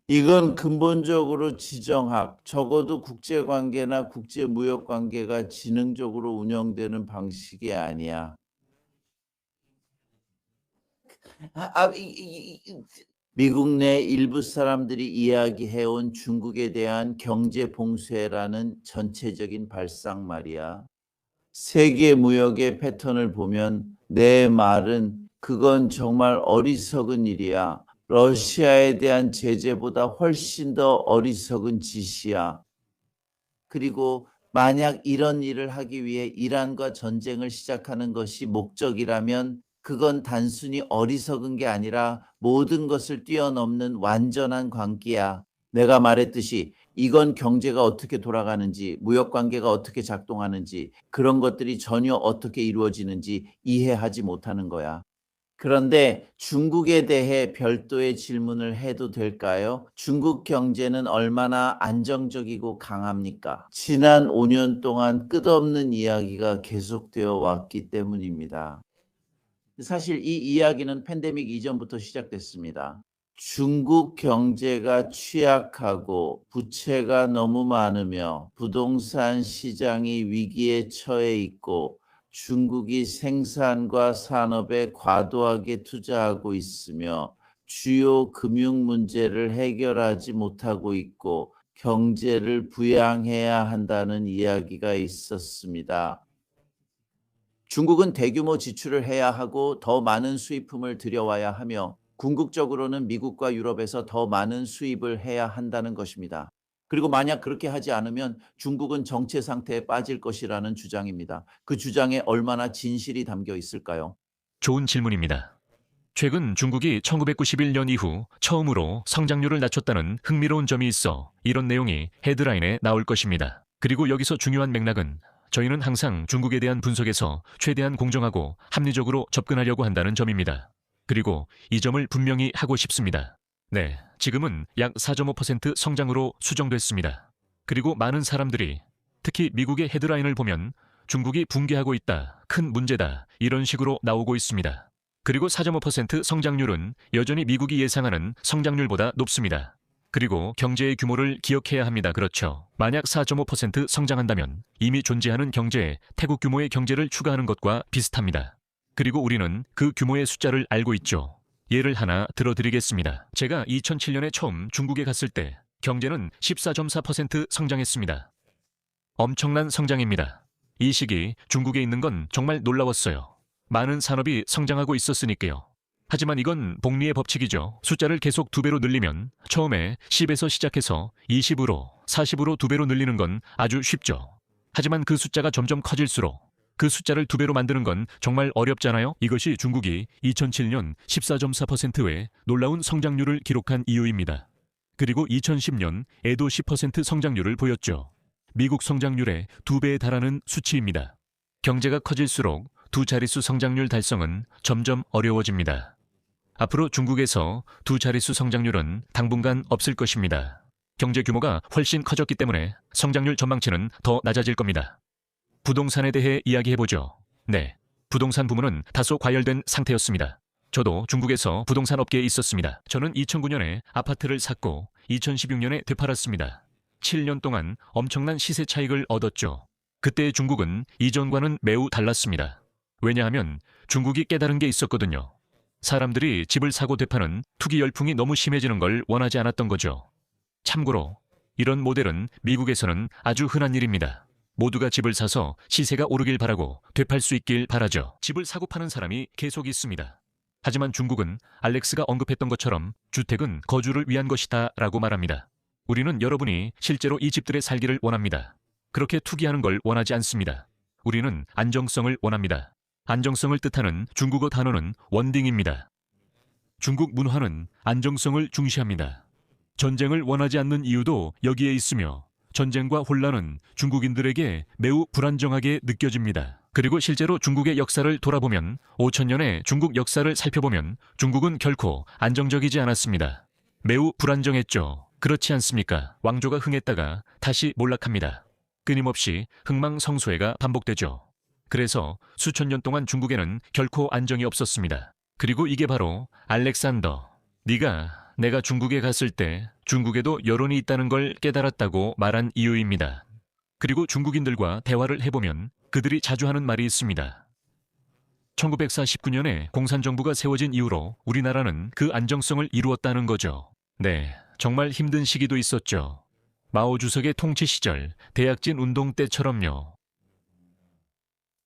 이건 근본적으로 지정학, 적어도 국제관계나 국제무역관계가 지능적으로 운영되는 방식이 아니야. 미국 내 일부 사람들이 이야기해온 중국에 대한 경제 봉쇄라는 전체적인 발상 말이야. 세계 무역의 패턴을 보면 내 말은 그건 정말 어리석은 일이야. 러시아에 대한 제재보다 훨씬 더 어리석은 짓이야. 그리고 만약 이런 일을 하기 위해 이란과 전쟁을 시작하는 것이 목적이라면 그건 단순히 어리석은 게 아니라 모든 것을 뛰어넘는 완전한 광기야. 내가 말했듯이 이건 경제가 어떻게 돌아가는지, 무역 관계가 어떻게 작동하는지, 그런 것들이 전혀 어떻게 이루어지는지 이해하지 못하는 거야. 그런데 중국에 대해 별도의 질문을 해도 될까요? 중국 경제는 얼마나 안정적이고 강합니까? 지난 5년 동안 끝없는 이야기가 계속되어 왔기 때문입니다. 사실 이 이야기는 팬데믹 이전부터 시작됐습니다. 중국 경제가 취약하고 부채가 너무 많으며 부동산 시장이 위기에 처해 있고 중국이 생산과 산업에 과도하게 투자하고 있으며 주요 금융 문제를 해결하지 못하고 있고 경제를 부양해야 한다는 이야기가 있었습니다. 중국은 대규모 지출을 해야 하고 더 많은 수입품을 들여와야 하며 궁극적으로는 미국과 유럽에서 더 많은 수입을 해야 한다는 것입니다. 그리고 만약 그렇게 하지 않으면 중국은 정체 상태에 빠질 것이라는 주장입니다. 그 주장에 얼마나 진실이 담겨 있을까요? 좋은 질문입니다. 최근 중국이 1991년 이후 처음으로 성장률을 낮췄다는 흥미로운 점이 있어 이런 내용이 헤드라인에 나올 것입니다. 그리고 여기서 중요한 맥락은 저희는 항상 중국에 대한 분석에서 최대한 공정하고 합리적으로 접근하려고 한다는 점입니다. 그리고 이 점을 분명히 하고 싶습니다. 네, 지금은 약 4.5% 성장으로 수정됐습니다. 그리고 많은 사람들이 특히 미국의 헤드라인을 보면 중국이 붕괴하고 있다, 큰 문제다, 이런 식으로 나오고 있습니다. 그리고 4.5% 성장률은 여전히 미국이 예상하는 성장률보다 높습니다. 그리고 경제의 규모를 기억해야 합니다. 그렇죠. 만약 4.5% 성장한다면 이미 존재하는 경제에 태국 규모의 경제를 추가하는 것과 비슷합니다. 그리고 우리는 그 규모의 숫자를 알고 있죠. 예를 하나 들어드리겠습니다. 제가 2007년에 처음 중국에 갔을 때 경제는 14.4% 성장했습니다. 엄청난 성장입니다. 이 시기 중국에 있는 건 정말 놀라웠어요. 많은 산업이 성장하고 있었으니까요. 하지만 이건 복리의 법칙이죠. 숫자를 계속 2배로 늘리면 처음에 10에서 시작해서 20으로, 40으로 2배로 늘리는 건 아주 쉽죠. 하지만 그 숫자가 점점 커질수록 그 숫자를 2배로 만드는 건 정말 어렵잖아요. 이것이 중국이 2007년 14.4%의 놀라운 성장률을 기록한 이유입니다. 그리고 2010년에도 10% 성장률을 보였죠. 미국 성장률의 2배에 달하는 수치입니다. 경제가 커질수록 두 자릿수 성장률 달성은 점점 어려워집니다. 앞으로 중국에서 두 자릿수 성장률은 당분간 없을 것입니다. 경제 규모가 훨씬 커졌기 때문에 성장률 전망치는 더 낮아질 겁니다. 부동산에 대해 이야기해보죠. 네, 부동산 부문은 다소 과열된 상태였습니다. 저도 중국에서 부동산 업계에 있었습니다. 저는 2009년에 아파트를 샀고 2016년에 되팔았습니다. 7년 동안 엄청난 시세 차익을 얻었죠. 그때의 중국은 이전과는 매우 달랐습니다. 왜냐하면 중국이 깨달은 게 있었거든요. 사람들이 집을 사고 되파는 투기 열풍이 너무 심해지는 걸 원하지 않았던 거죠. 참고로 이런 모델은 미국에서는 아주 흔한 일입니다. 모두가 집을 사서 시세가 오르길 바라고 되팔 수 있길 바라죠. 집을 사고 파는 사람이 계속 있습니다. 하지만 중국은 알렉스가 언급했던 것처럼 주택은 거주를 위한 것이다 라고 말합니다. 우리는 여러분이 실제로 이 집들에 살기를 원합니다. 그렇게 투기하는 걸 원하지 않습니다. 우리는 안정성을 원합니다. 안정성을 뜻하는 중국어 단어는 원딩입니다. 중국 문화는 안정성을 중시합니다. 전쟁을 원하지 않는 이유도 여기에 있으며 전쟁과 혼란은 중국인들에게 매우 불안정하게 느껴집니다. 그리고 실제로 중국의 역사를 돌아보면 5천년의 중국 역사를 살펴보면 중국은 결코 안정적이지 않았습니다. 매우 불안정했죠. 그렇지 않습니까? 왕조가 흥했다가 다시 몰락합니다. 끊임없이 흥망성쇠가 반복되죠. 그래서 수천 년 동안 중국에는 결코 안정이 없었습니다. 그리고 이게 바로 알렉산더, 내가 중국에 갔을 때 중국에도 여론이 있다는 걸 깨달았다고 말한 이유입니다. 그리고 중국인들과 대화를 해보면 그들이 자주 하는 말이 있습니다. 1949년에 공산정부가 세워진 이후로 우리나라는 그 안정성을 이루었다는 거죠. 네, 정말 힘든 시기도 있었죠. 마오 주석의 통치 시절, 대약진 운동 때처럼요.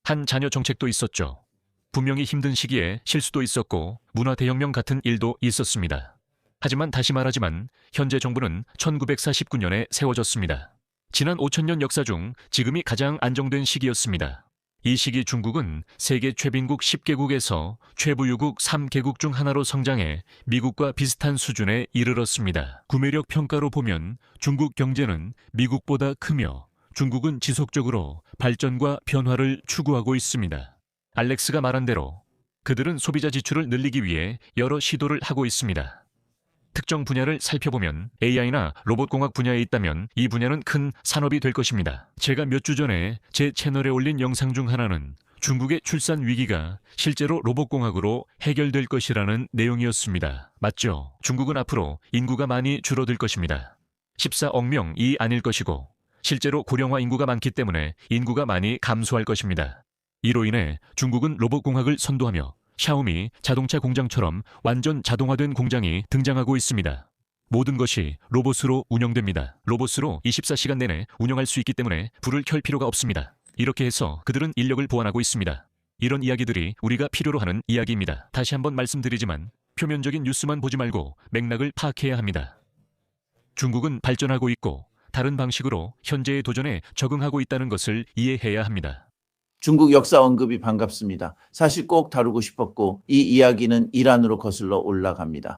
한 잔여 정책도 있었죠. 분명히 힘든 시기에 실수도 있었고 문화 대혁명 같은 일도 있었습니다. 하지만 다시 말하지만 현재 정부는 1949년에 세워졌습니다. 지난 5천년 역사 중 지금이 가장 안정된 시기였습니다. 이 시기 중국은 세계 최빈국 10개국에서 최부유국 3개국 중 하나로 성장해 미국과 비슷한 수준에 이르렀습니다. 구매력 평가로 보면 중국 경제는 미국보다 크며 중국은 지속적으로 발전과 변화를 추구하고 있습니다. 알렉스가 말한 대로 그들은 소비자 지출을 늘리기 위해 여러 시도를 하고 있습니다. 특정 분야를 살펴보면 AI나 로봇공학 분야에 있다면 이 분야는 큰 산업이 될 것입니다. 제가 몇 주 전에 제 채널에 올린 영상 중 하나는 중국의 출산 위기가 실제로 로봇공학으로 해결될 것이라는 내용이었습니다. 맞죠? 중국은 앞으로 인구가 많이 줄어들 것입니다. 14억 명이 아닐 것이고 실제로 고령화 인구가 많기 때문에 인구가 많이 감소할 것입니다. 이로 인해 중국은 로봇공학을 선도하며 샤오미 자동차 공장처럼 완전 자동화된 공장이 등장하고 있습니다. 모든 것이 로봇으로 운영됩니다. 로봇으로 24시간 내내 운영할 수 있기 때문에 불을 켤 필요가 없습니다. 이렇게 해서 그들은 인력을 보완하고 있습니다. 이런 이야기들이 우리가 필요로 하는 이야기입니다. 다시 한번 말씀드리지만 표면적인 뉴스만 보지 말고 맥락을 파악해야 합니다. 중국은 발전하고 있고 다른 방식으로 현재의 도전에 적응하고 있다는 것을 이해해야 합니다. 중국 역사 언급이 반갑습니다. 사실 꼭 다루고 싶었고 이 이야기는 이란으로 거슬러 올라갑니다.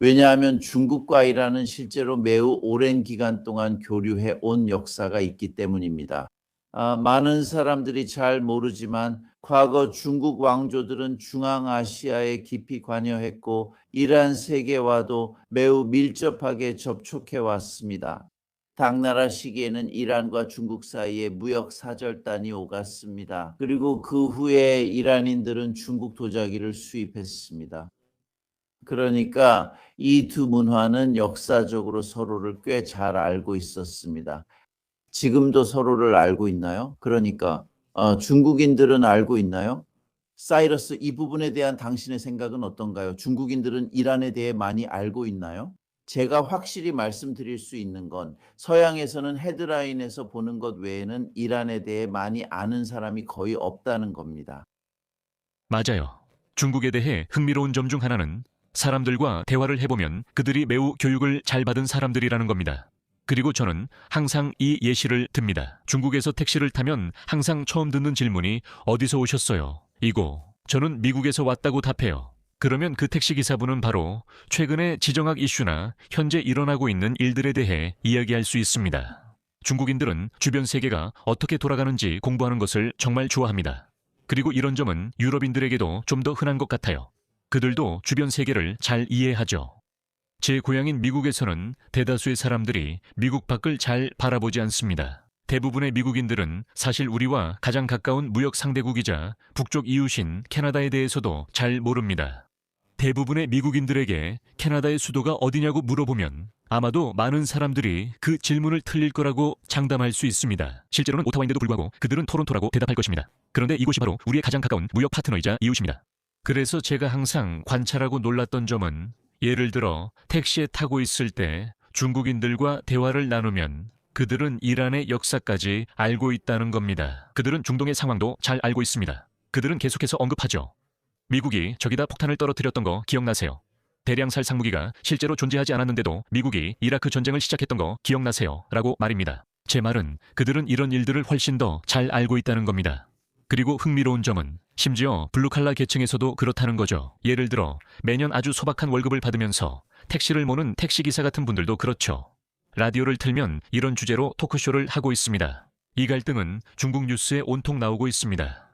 왜냐하면 중국과 이란은 실제로 매우 오랜 기간 동안 교류해 온 역사가 있기 때문입니다. 많은 사람들이 잘 모르지만 과거 중국 왕조들은 중앙아시아에 깊이 관여했고 이란 세계와도 매우 밀접하게 접촉해 왔습니다. 당나라 시기에는 이란과 중국 사이에 무역 사절단이 오갔습니다. 그리고 그 후에 이란인들은 중국 도자기를 수입했습니다. 그러니까 이 두 문화는 역사적으로 서로를 꽤 잘 알고 있었습니다. 지금도 서로를 알고 있나요? 그러니까 중국인들은 알고 있나요? 사이러스, 이 부분에 대한 당신의 생각은 어떤가요? 중국인들은 이란에 대해 많이 알고 있나요? 제가 확실히 말씀드릴 수 있는 건 서양에서는 헤드라인에서 보는 것 외에는 이란에 대해 많이 아는 사람이 거의 없다는 겁니다. 맞아요. 중국에 대해 흥미로운 점 중 하나는 사람들과 대화를 해보면 그들이 매우 교육을 잘 받은 사람들이라는 겁니다. 그리고 저는 항상 이 예시를 듭니다. 중국에서 택시를 타면 항상 처음 듣는 질문이 어디서 오셨어요? 이고 저는 미국에서 왔다고 답해요. 그러면 그 택시기사분은 바로 최근에 지정학 이슈나 현재 일어나고 있는 일들에 대해 이야기할 수 있습니다. 중국인들은 주변 세계가 어떻게 돌아가는지 공부하는 것을 정말 좋아합니다. 그리고 이런 점은 유럽인들에게도 좀 더 흔한 것 같아요. 그들도 주변 세계를 잘 이해하죠. 제 고향인 미국에서는 대다수의 사람들이 미국 밖을 잘 바라보지 않습니다. 대부분의 미국인들은 사실 우리와 가장 가까운 무역 상대국이자 북쪽 이웃인 캐나다에 대해서도 잘 모릅니다. 대부분의 미국인들에게 캐나다의 수도가 어디냐고 물어보면 아마도 많은 사람들이 그 질문을 틀릴 거라고 장담할 수 있습니다. 실제로는 오타와인데도 불구하고 그들은 토론토라고 대답할 것입니다. 그런데 이곳이 바로 우리의 가장 가까운 무역 파트너이자 이웃입니다. 그래서 제가 항상 관찰하고 놀랐던 점은 예를 들어 택시에 타고 있을 때 중국인들과 대화를 나누면 그들은 이란의 역사까지 알고 있다는 겁니다. 그들은 중동의 상황도 잘 알고 있습니다. 그들은 계속해서 언급하죠. 미국이 저기다 폭탄을 떨어뜨렸던 거 기억나세요? 대량살 상무기가 실제로 존재하지 않았는데도 미국이 이라크 전쟁을 시작했던 거 기억나세요? 라고 말입니다. 제 말은 그들은 이런 일들을 훨씬 더 잘 알고 있다는 겁니다. 그리고 흥미로운 점은 심지어 블루칼라 계층에서도 그렇다는 거죠. 예를 들어 매년 아주 소박한 월급을 받으면서 택시를 모는 택시기사 같은 분들도 그렇죠. 라디오를 틀면 이런 주제로 토크쇼를 하고 있습니다. 이 갈등은 중국 뉴스에 온통 나오고 있습니다.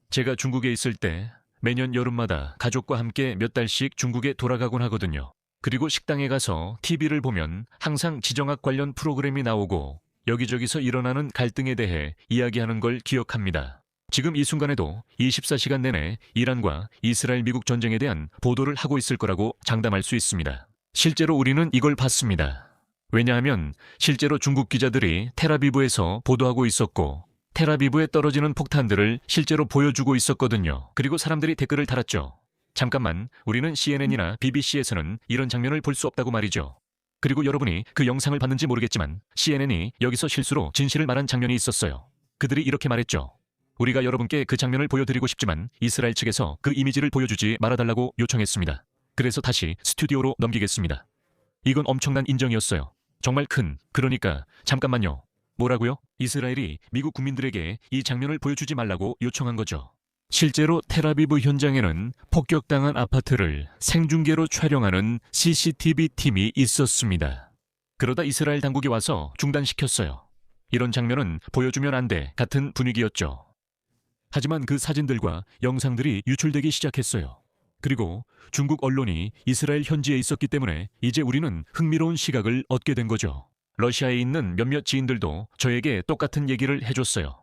제가 중국에 있을 때 매년 여름마다 가족과 함께 몇 달씩 중국에 돌아가곤 하거든요. 그리고 식당에 가서 TV를 보면 항상 지정학 관련 프로그램이 나오고 여기저기서 일어나는 갈등에 대해 이야기하는 걸 기억합니다. 지금 이 순간에도 24시간 내내 이란과 이스라엘 미국 전쟁에 대한 보도를 하고 있을 거라고 장담할 수 있습니다. 실제로 우리는 이걸 봤습니다. 왜냐하면 실제로 중국 기자들이 텔아비브에서 보도하고 있었고 텔아비브에 떨어지는 폭탄들을 실제로 보여주고 있었거든요. 그리고 사람들이 댓글을 달았죠. 잠깐만, 우리는 CNN이나 BBC에서는 이런 장면을 볼 수 없다고 말이죠. 그리고 여러분이 그 영상을 봤는지 모르겠지만 CNN이 여기서 실수로 진실을 말한 장면이 있었어요. 그들이 이렇게 말했죠. 우리가 여러분께 그 장면을 보여드리고 싶지만 이스라엘 측에서 그 이미지를 보여주지 말아달라고 요청했습니다. 그래서 다시 스튜디오로 넘기겠습니다. 이건 엄청난 인정이었어요. 정말 큰, 그러니까 잠깐만요. 뭐라고요? 이스라엘이 미국 국민들에게 이 장면을 보여주지 말라고 요청한 거죠. 실제로 텔아비브 현장에는 폭격당한 아파트를 생중계로 촬영하는 CCTV 팀이 있었습니다. 그러다 이스라엘 당국이 와서 중단시켰어요. 이런 장면은 보여주면 안 돼 같은 분위기였죠. 하지만 그 사진들과 영상들이 유출되기 시작했어요. 그리고 중국 언론이 이스라엘 현지에 있었기 때문에 이제 우리는 흥미로운 시각을 얻게 된 거죠. 러시아에 있는 몇몇 지인들도 저에게 똑같은 얘기를 해줬어요.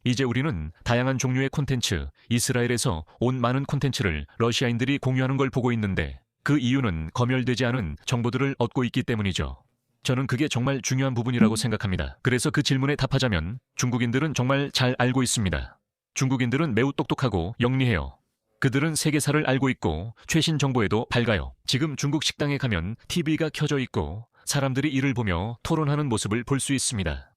이제 우리는 다양한 종류의 콘텐츠, 이스라엘에서 온 많은 콘텐츠를 러시아인들이 공유하는 걸 보고 있는데 그 이유는 검열되지 않은 정보들을 얻고 있기 때문이죠. 저는 그게 정말 중요한 부분이라고 생각합니다. 그래서 그 질문에 답하자면 중국인들은 정말 잘 알고 있습니다. 중국인들은 매우 똑똑하고 영리해요. 그들은 세계사를 알고 있고 최신 정보에도 밝아요. 지금 중국 식당에 가면 TV가 켜져 있고 사람들이 이를 보며 토론하는 모습을 볼 수 있습니다.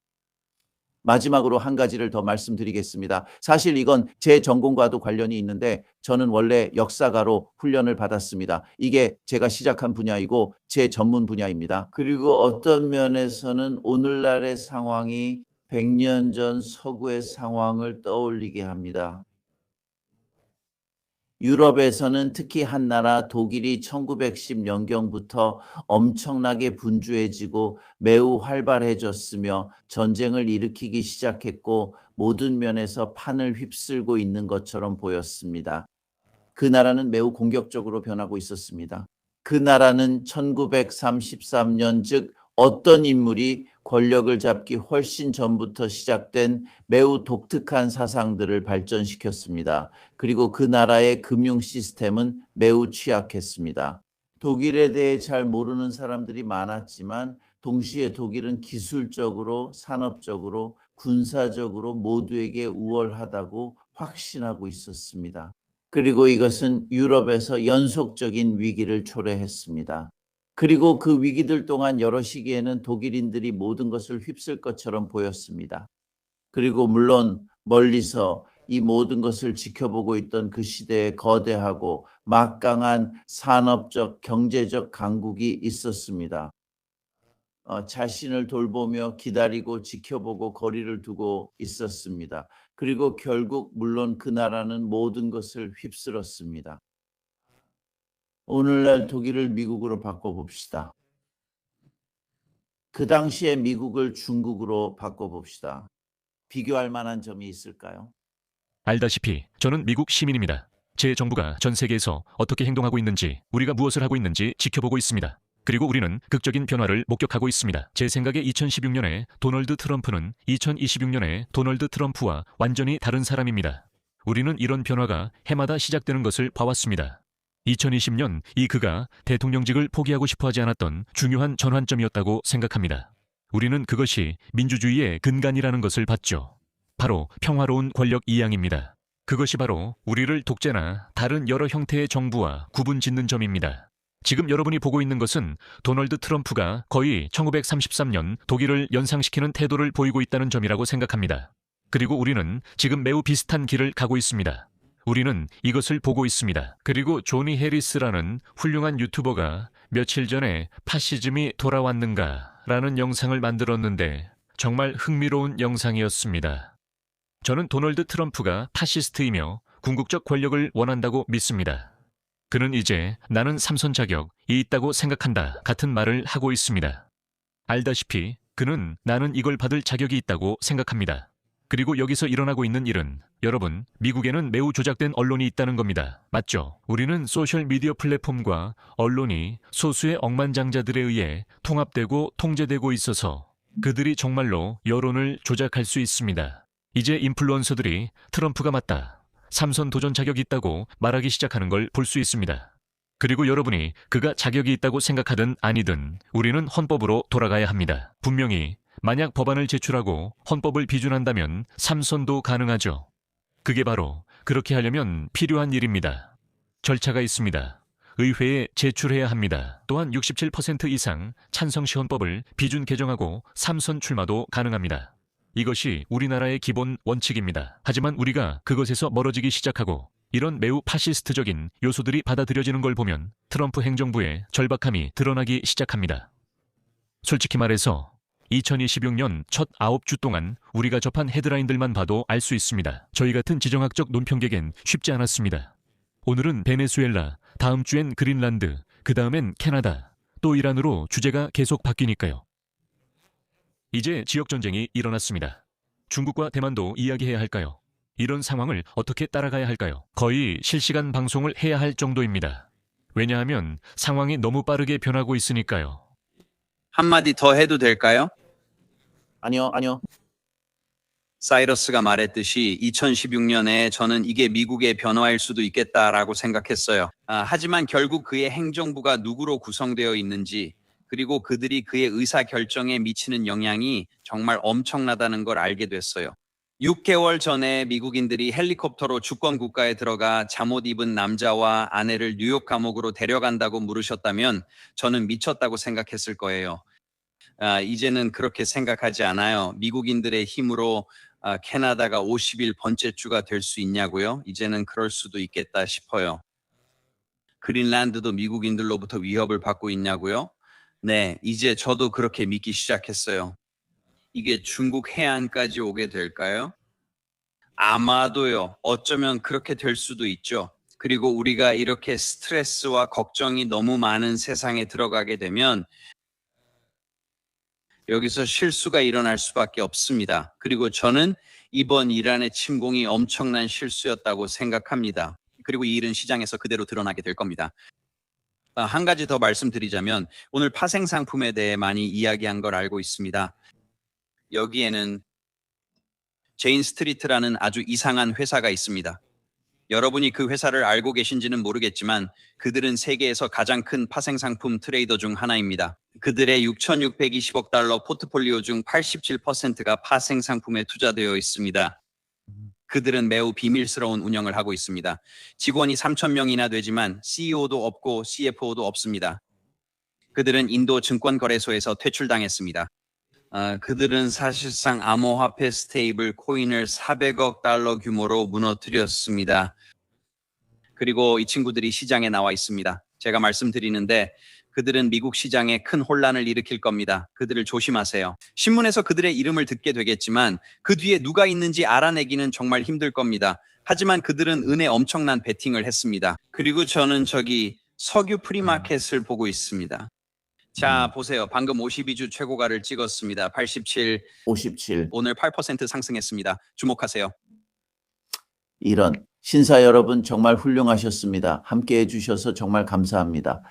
마지막으로 한 가지를 더 말씀드리겠습니다. 사실 이건 제 전공과도 관련이 있는데 저는 원래 역사가로 훈련을 받았습니다. 이게 제가 시작한 분야이고 제 전문 분야입니다. 그리고 어떤 면에서는 오늘날의 상황이 100년 전 서구의 상황을 떠올리게 합니다. 유럽에서는 특히 한 나라 독일이 1910년경부터 엄청나게 분주해지고 매우 활발해졌으며 전쟁을 일으키기 시작했고 모든 면에서 판을 휩쓸고 있는 것처럼 보였습니다. 그 나라는 매우 공격적으로 변하고 있었습니다. 그 나라는 1933년 즉 어떤 인물이 권력을 잡기 훨씬 전부터 시작된 매우 독특한 사상들을 발전시켰습니다. 그리고 그 나라의 금융 시스템은 매우 취약했습니다. 독일에 대해 잘 모르는 사람들이 많았지만 동시에 독일은 기술적으로, 산업적으로, 군사적으로 모두에게 우월하다고 확신하고 있었습니다. 그리고 이것은 유럽에서 연속적인 위기를 초래했습니다. 그리고 그 위기들 동안 여러 시기에는 독일인들이 모든 것을 휩쓸 것처럼 보였습니다. 그리고 물론 멀리서 이 모든 것을 지켜보고 있던 그 시대에 거대하고 막강한 산업적, 경제적 강국이 있었습니다. 자신을 돌보며 기다리고 지켜보고 거리를 두고 있었습니다. 그리고 결국 물론 그 나라는 모든 것을 휩쓸었습니다. 오늘날 독일을 미국으로 바꿔봅시다. 그 당시에 미국을 중국으로 바꿔봅시다. 비교할 만한 점이 있을까요? 알다시피 저는 미국 시민입니다. 제 정부가 전 세계에서 어떻게 행동하고 있는지, 우리가 무엇을 하고 있는지 지켜보고 있습니다. 그리고 우리는 극적인 변화를 목격하고 있습니다. 제 생각에 2016년에 도널드 트럼프는 2026년에 도널드 트럼프와 완전히 다른 사람입니다. 우리는 이런 변화가 해마다 시작되는 것을 봐왔습니다. 2020년 이 그가 대통령직을 포기하고 싶어 하지 않았던 중요한 전환점이었다고 생각합니다. 우리는 그것이 민주주의의 근간이라는 것을 봤죠. 바로 평화로운 권력 이양입니다. 그것이 바로 우리를 독재나 다른 여러 형태의 정부와 구분 짓는 점입니다. 지금 여러분이 보고 있는 것은 도널드 트럼프가 거의 1933년 독일을 연상시키는 태도를 보이고 있다는 점이라고 생각합니다. 그리고 우리는 지금 매우 비슷한 길을 가고 있습니다. 우리는 이것을 보고 있습니다. 그리고 조니 해리스라는 훌륭한 유튜버가 며칠 전에 파시즘이 돌아왔는가 라는 영상을 만들었는데 정말 흥미로운 영상이었습니다. 저는 도널드 트럼프가 파시스트이며 궁극적 권력을 원한다고 믿습니다. 그는 이제 나는 삼선 자격이 있다고 생각한다 같은 말을 하고 있습니다. 알다시피 그는 나는 이걸 받을 자격이 있다고 생각합니다. 그리고 여기서 일어나고 있는 일은 여러분, 미국에는 매우 조작된 언론이 있다는 겁니다. 맞죠? 우리는 소셜미디어 플랫폼과 언론이 소수의 억만장자들에 의해 통합되고 통제되고 있어서 그들이 정말로 여론을 조작할 수 있습니다. 이제 인플루언서들이 트럼프가 맞다, 삼선 도전 자격이 있다고 말하기 시작하는 걸 볼 수 있습니다. 그리고 여러분이 그가 자격이 있다고 생각하든 아니든 우리는 헌법으로 돌아가야 합니다. 분명히 만약 법안을 제출하고 헌법을 비준한다면 삼선도 가능하죠. 그게 바로 그렇게 하려면 필요한 일입니다. 절차가 있습니다. 의회에 제출해야 합니다. 또한 67% 이상 찬성 시 헌법을 비준 개정하고 삼선 출마도 가능합니다. 이것이 우리나라의 기본 원칙입니다. 하지만 우리가 그것에서 멀어지기 시작하고 이런 매우 파시스트적인 요소들이 받아들여지는 걸 보면 트럼프 행정부의 절박함이 드러나기 시작합니다. 솔직히 말해서 2026년 첫 9주 동안 우리가 접한 헤드라인들만 봐도 알 수 있습니다. 저희 같은 지정학적 논평객엔 쉽지 않았습니다. 오늘은 베네수엘라, 다음 주엔 그린란드, 그 다음엔 캐나다, 또 이란으로 주제가 계속 바뀌니까요. 이제 지역전쟁이 일어났습니다. 중국과 대만도 이야기해야 할까요? 이런 상황을 어떻게 따라가야 할까요? 거의 실시간 방송을 해야 할 정도입니다. 왜냐하면 상황이 너무 빠르게 변하고 있으니까요. 한마디 더 해도 될까요? 아니요. 사이러스가 말했듯이 2016년에 저는 이게 미국의 변화일 수도 있겠다라고 생각했어요. 하지만 결국 그의 행정부가 누구로 구성되어 있는지, 그리고 그들이 그의 의사결정에 미치는 영향이 정말 엄청나다는 걸 알게 됐어요. 6개월 전에 미국인들이 헬리콥터로 주권 국가에 들어가 잠옷 입은 남자와 아내를 뉴욕 감옥으로 데려간다고 물으셨다면 저는 미쳤다고 생각했을 거예요. 이제는 그렇게 생각하지 않아요. 미국인들의 힘으로 캐나다가 50일 번째주가 될 수 있냐고요? 이제는 그럴 수도 있겠다 싶어요. 그린란드도 미국인들로부터 위협을 받고 있냐고요? 네, 이제 저도 그렇게 믿기 시작했어요. 이게 중국 해안까지 오게 될까요? 아마도요. 어쩌면 그렇게 될 수도 있죠. 그리고 우리가 이렇게 스트레스와 걱정이 너무 많은 세상에 들어가게 되면 여기서 실수가 일어날 수밖에 없습니다. 그리고 저는 이번 이란의 침공이 엄청난 실수였다고 생각합니다. 그리고 이 일은 시장에서 그대로 드러나게 될 겁니다. 한 가지 더 말씀드리자면 오늘 파생 상품에 대해 많이 이야기한 걸 알고 있습니다. 여기에는 제인 스트리트라는 아주 이상한 회사가 있습니다. 여러분이 그 회사를 알고 계신지는 모르겠지만 그들은 세계에서 가장 큰 파생상품 트레이더 중 하나입니다. 그들의 6,620억 달러 포트폴리오 중 87%가 파생상품에 투자되어 있습니다. 그들은 매우 비밀스러운 운영을 하고 있습니다. 직원이 3,000명이나 되지만 CEO도 없고 CFO도 없습니다. 그들은 인도 증권거래소에서 퇴출당했습니다. 그들은 사실상 암호화폐 스테이블 코인을 400억 달러 규모로 무너뜨렸습니다. 그리고 이 친구들이 시장에 나와 있습니다. 제가 말씀드리는데 그들은 미국 시장에 큰 혼란을 일으킬 겁니다. 그들을 조심하세요. 신문에서 그들의 이름을 듣게 되겠지만 그 뒤에 누가 있는지 알아내기는 정말 힘들 겁니다. 하지만 그들은 은에 엄청난 베팅을 했습니다. 그리고 저는 저기 석유 프리마켓을 보고 있습니다. 자, 보세요. 방금 52주 최고가를 찍었습니다. 87. 57. 오늘 8% 상승했습니다. 주목하세요. 이런 신사 여러분 정말 훌륭하셨습니다. 함께 해주셔서 정말 감사합니다.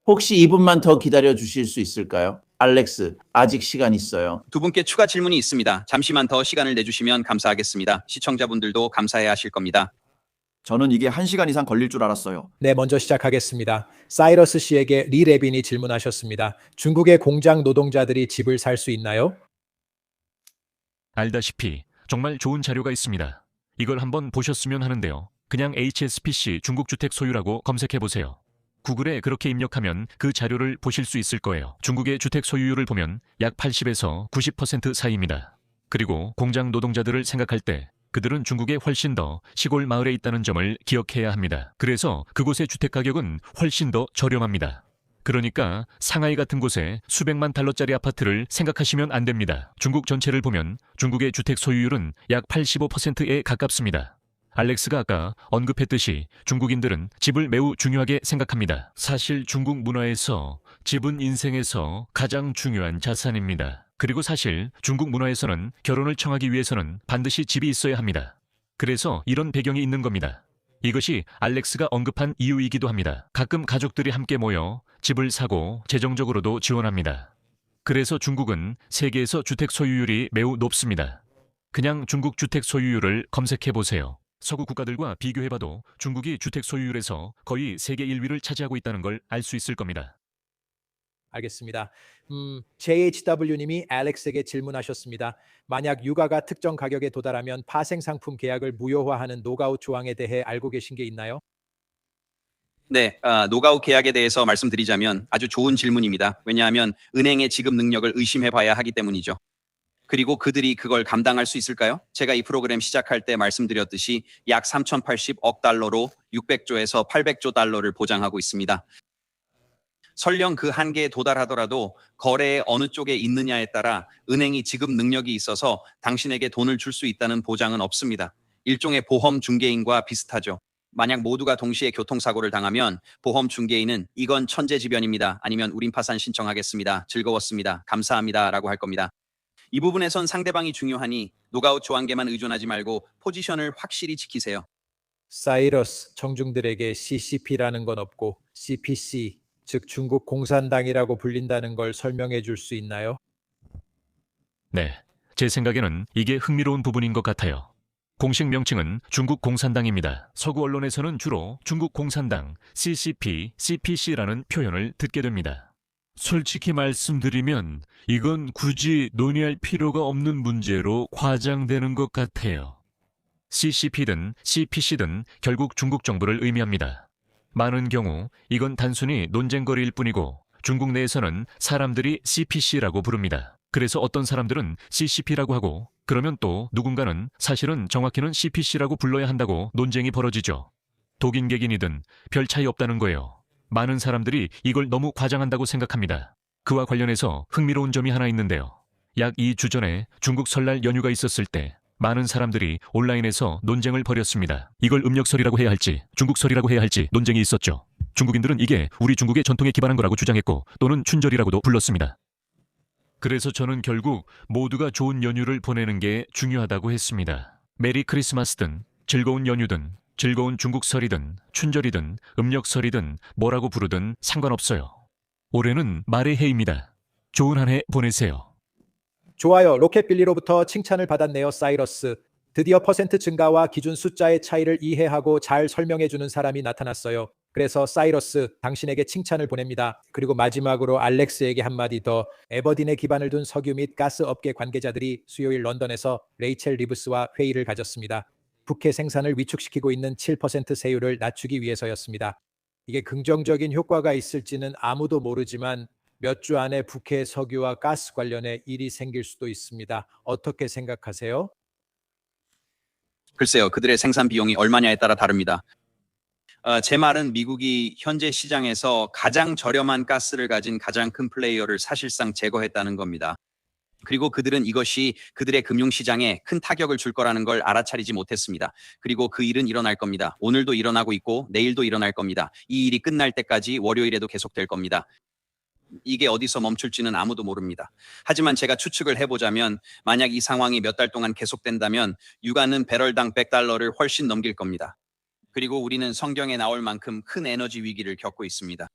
혹시 2분만 더 기다려 주실 수 있을까요? 알렉스, 아직 시간 있어요. 두 분께 추가 질문이 있습니다. 잠시만 더 시간을 내주시면 감사하겠습니다. 시청자분들도 감사해야 하실 겁니다. 저는 이게 1시간 이상 걸릴 줄 알았어요. 네, 먼저 시작하겠습니다. 사이러스 씨에게 리 레빈이 질문하셨습니다. 중국의 공장 노동자들이 집을 살 수 있나요? 알다시피 정말 좋은 자료가 있습니다. 이걸 한번 보셨으면 하는데요. 그냥 HSBC 중국 주택 소유라고 검색해 보세요. 구글에 그렇게 입력하면 그 자료를 보실 수 있을 거예요. 중국의 주택 소유율을 보면 약 80에서 90% 사이입니다. 그리고 공장 노동자들을 생각할 때 그들은 중국에 훨씬 더 시골 마을에 있다는 점을 기억해야 합니다. 그래서 그곳의 주택 가격은 훨씬 더 저렴합니다. 그러니까 상하이 같은 곳에 수백만 달러짜리 아파트를 생각하시면 안 됩니다. 중국 전체를 보면 중국의 주택 소유율은 약 85%에 가깝습니다. 알렉스가 아까 언급했듯이 중국인들은 집을 매우 중요하게 생각합니다. 사실 중국 문화에서 집은 인생에서 가장 중요한 자산입니다. 그리고 사실 중국 문화에서는 결혼을 청하기 위해서는 반드시 집이 있어야 합니다. 그래서 이런 배경이 있는 겁니다. 이것이 알렉스가 언급한 이유이기도 합니다. 가끔 가족들이 함께 모여 집을 사고 재정적으로도 지원합니다. 그래서 중국은 세계에서 주택 소유율이 매우 높습니다. 그냥 중국 주택 소유율을 검색해 보세요. 서구 국가들과 비교해봐도 중국이 주택 소유율에서 거의 세계 1위를 차지하고 있다는 걸 알 수 있을 겁니다. 알겠습니다. JHW님이 알렉스에게 질문하셨습니다. 만약 유가가 특정 가격에 도달하면 파생상품 계약을 무효화하는 노가웃 조항에 대해 알고 계신 게 있나요? 네, 노가웃 계약에 대해서 말씀드리자면 아주 좋은 질문입니다. 왜냐하면 은행의 지급 능력을 의심해 봐야 하기 때문이죠. 그리고 그들이 그걸 감당할 수 있을까요? 제가 이 프로그램 시작할 때 말씀드렸듯이 약 3,080억 달러로 600조에서 800조 달러를 보장하고 있습니다. 설령 그 한계에 도달하더라도 거래의 어느 쪽에 있느냐에 따라 은행이 지급 능력이 있어서 당신에게 돈을 줄 수 있다는 보장은 없습니다. 일종의 보험 중개인과 비슷하죠. 만약 모두가 동시에 교통사고를 당하면 보험 중개인은 이건 천재지변입니다. 아니면 우린 파산 신청하겠습니다. 즐거웠습니다. 감사합니다. 라고 할 겁니다. 이 부분에선 상대방이 중요하니 노가웃 조항계만 의존하지 말고 포지션을 확실히 지키세요. 사이러스 청중들에게 CCP라는 건 없고 CPC, 즉 중국 공산당이라고 불린다는 걸 설명해 줄 수 있나요? 네, 제 생각에는 이게 흥미로운 부분인 것 같아요. 공식 명칭은 중국 공산당입니다. 서구 언론에서는 주로 중국 공산당, CCP, CPC라는 표현을 듣게 됩니다. 솔직히 말씀드리면 이건 굳이 논의할 필요가 없는 문제로 과장되는 것 같아요. CCP든 CPC든 결국 중국 정부를 의미합니다. 많은 경우 이건 단순히 논쟁거리일 뿐이고 중국 내에서는 사람들이 CPC라고 부릅니다. 그래서 어떤 사람들은 CCP라고 하고 그러면 또 누군가는 사실은 정확히는 CPC라고 불러야 한다고 논쟁이 벌어지죠. 독인객인이든 별 차이 없다는 거예요. 많은 사람들이 이걸 너무 과장한다고 생각합니다. 그와 관련해서 흥미로운 점이 하나 있는데요. 약 2주 전에 중국 설날 연휴가 있었을 때 많은 사람들이 온라인에서 논쟁을 벌였습니다. 이걸 음력설이라고 해야 할지 중국설이라고 해야 할지 논쟁이 있었죠. 중국인들은 이게 우리 중국의 전통에 기반한 거라고 주장했고 또는 춘절이라고도 불렀습니다. 그래서 저는 결국 모두가 좋은 연휴를 보내는 게 중요하다고 했습니다. 메리 크리스마스든 즐거운 연휴든 즐거운 중국설이든 춘절이든 음력설이든 뭐라고 부르든 상관없어요. 올해는 말의 해입니다. 좋은 한 해 보내세요. 좋아요. 로켓빌리로부터 칭찬을 받았네요, 사이러스. 드디어 퍼센트 증가와 기준 숫자의 차이를 이해하고 잘 설명해주는 사람이 나타났어요. 그래서 사이러스, 당신에게 칭찬을 보냅니다. 그리고 마지막으로 알렉스에게 한마디 더. 에버딘에 기반을 둔 석유 및 가스 업계 관계자들이 수요일 런던에서 레이첼 리브스와 회의를 가졌습니다. 북해 생산을 위축시키고 있는 7% 세율을 낮추기 위해서였습니다. 이게 긍정적인 효과가 있을지는 아무도 모르지만 몇 주 안에 북해 석유와 가스 관련해 일이 생길 수도 있습니다. 어떻게 생각하세요? 글쎄요, 그들의 생산 비용이 얼마냐에 따라 다릅니다. 제 말은 미국이 현재 시장에서 가장 저렴한 가스를 가진 가장 큰 플레이어를 사실상 제거했다는 겁니다. 그리고 그들은 이것이 그들의 금융시장에 큰 타격을 줄 거라는 걸 알아차리지 못했습니다. 그리고 그 일은 일어날 겁니다. 오늘도 일어나고 있고 내일도 일어날 겁니다. 이 일이 끝날 때까지 월요일에도 계속될 겁니다. 이게 어디서 멈출지는 아무도 모릅니다. 하지만 제가 추측을 해보자면 만약 이 상황이 몇 달 동안 계속된다면 유가는 배럴당 $100를 훨씬 넘길 겁니다. 그리고 우리는 성경에 나올 만큼 큰 에너지 위기를 겪고 있습니다.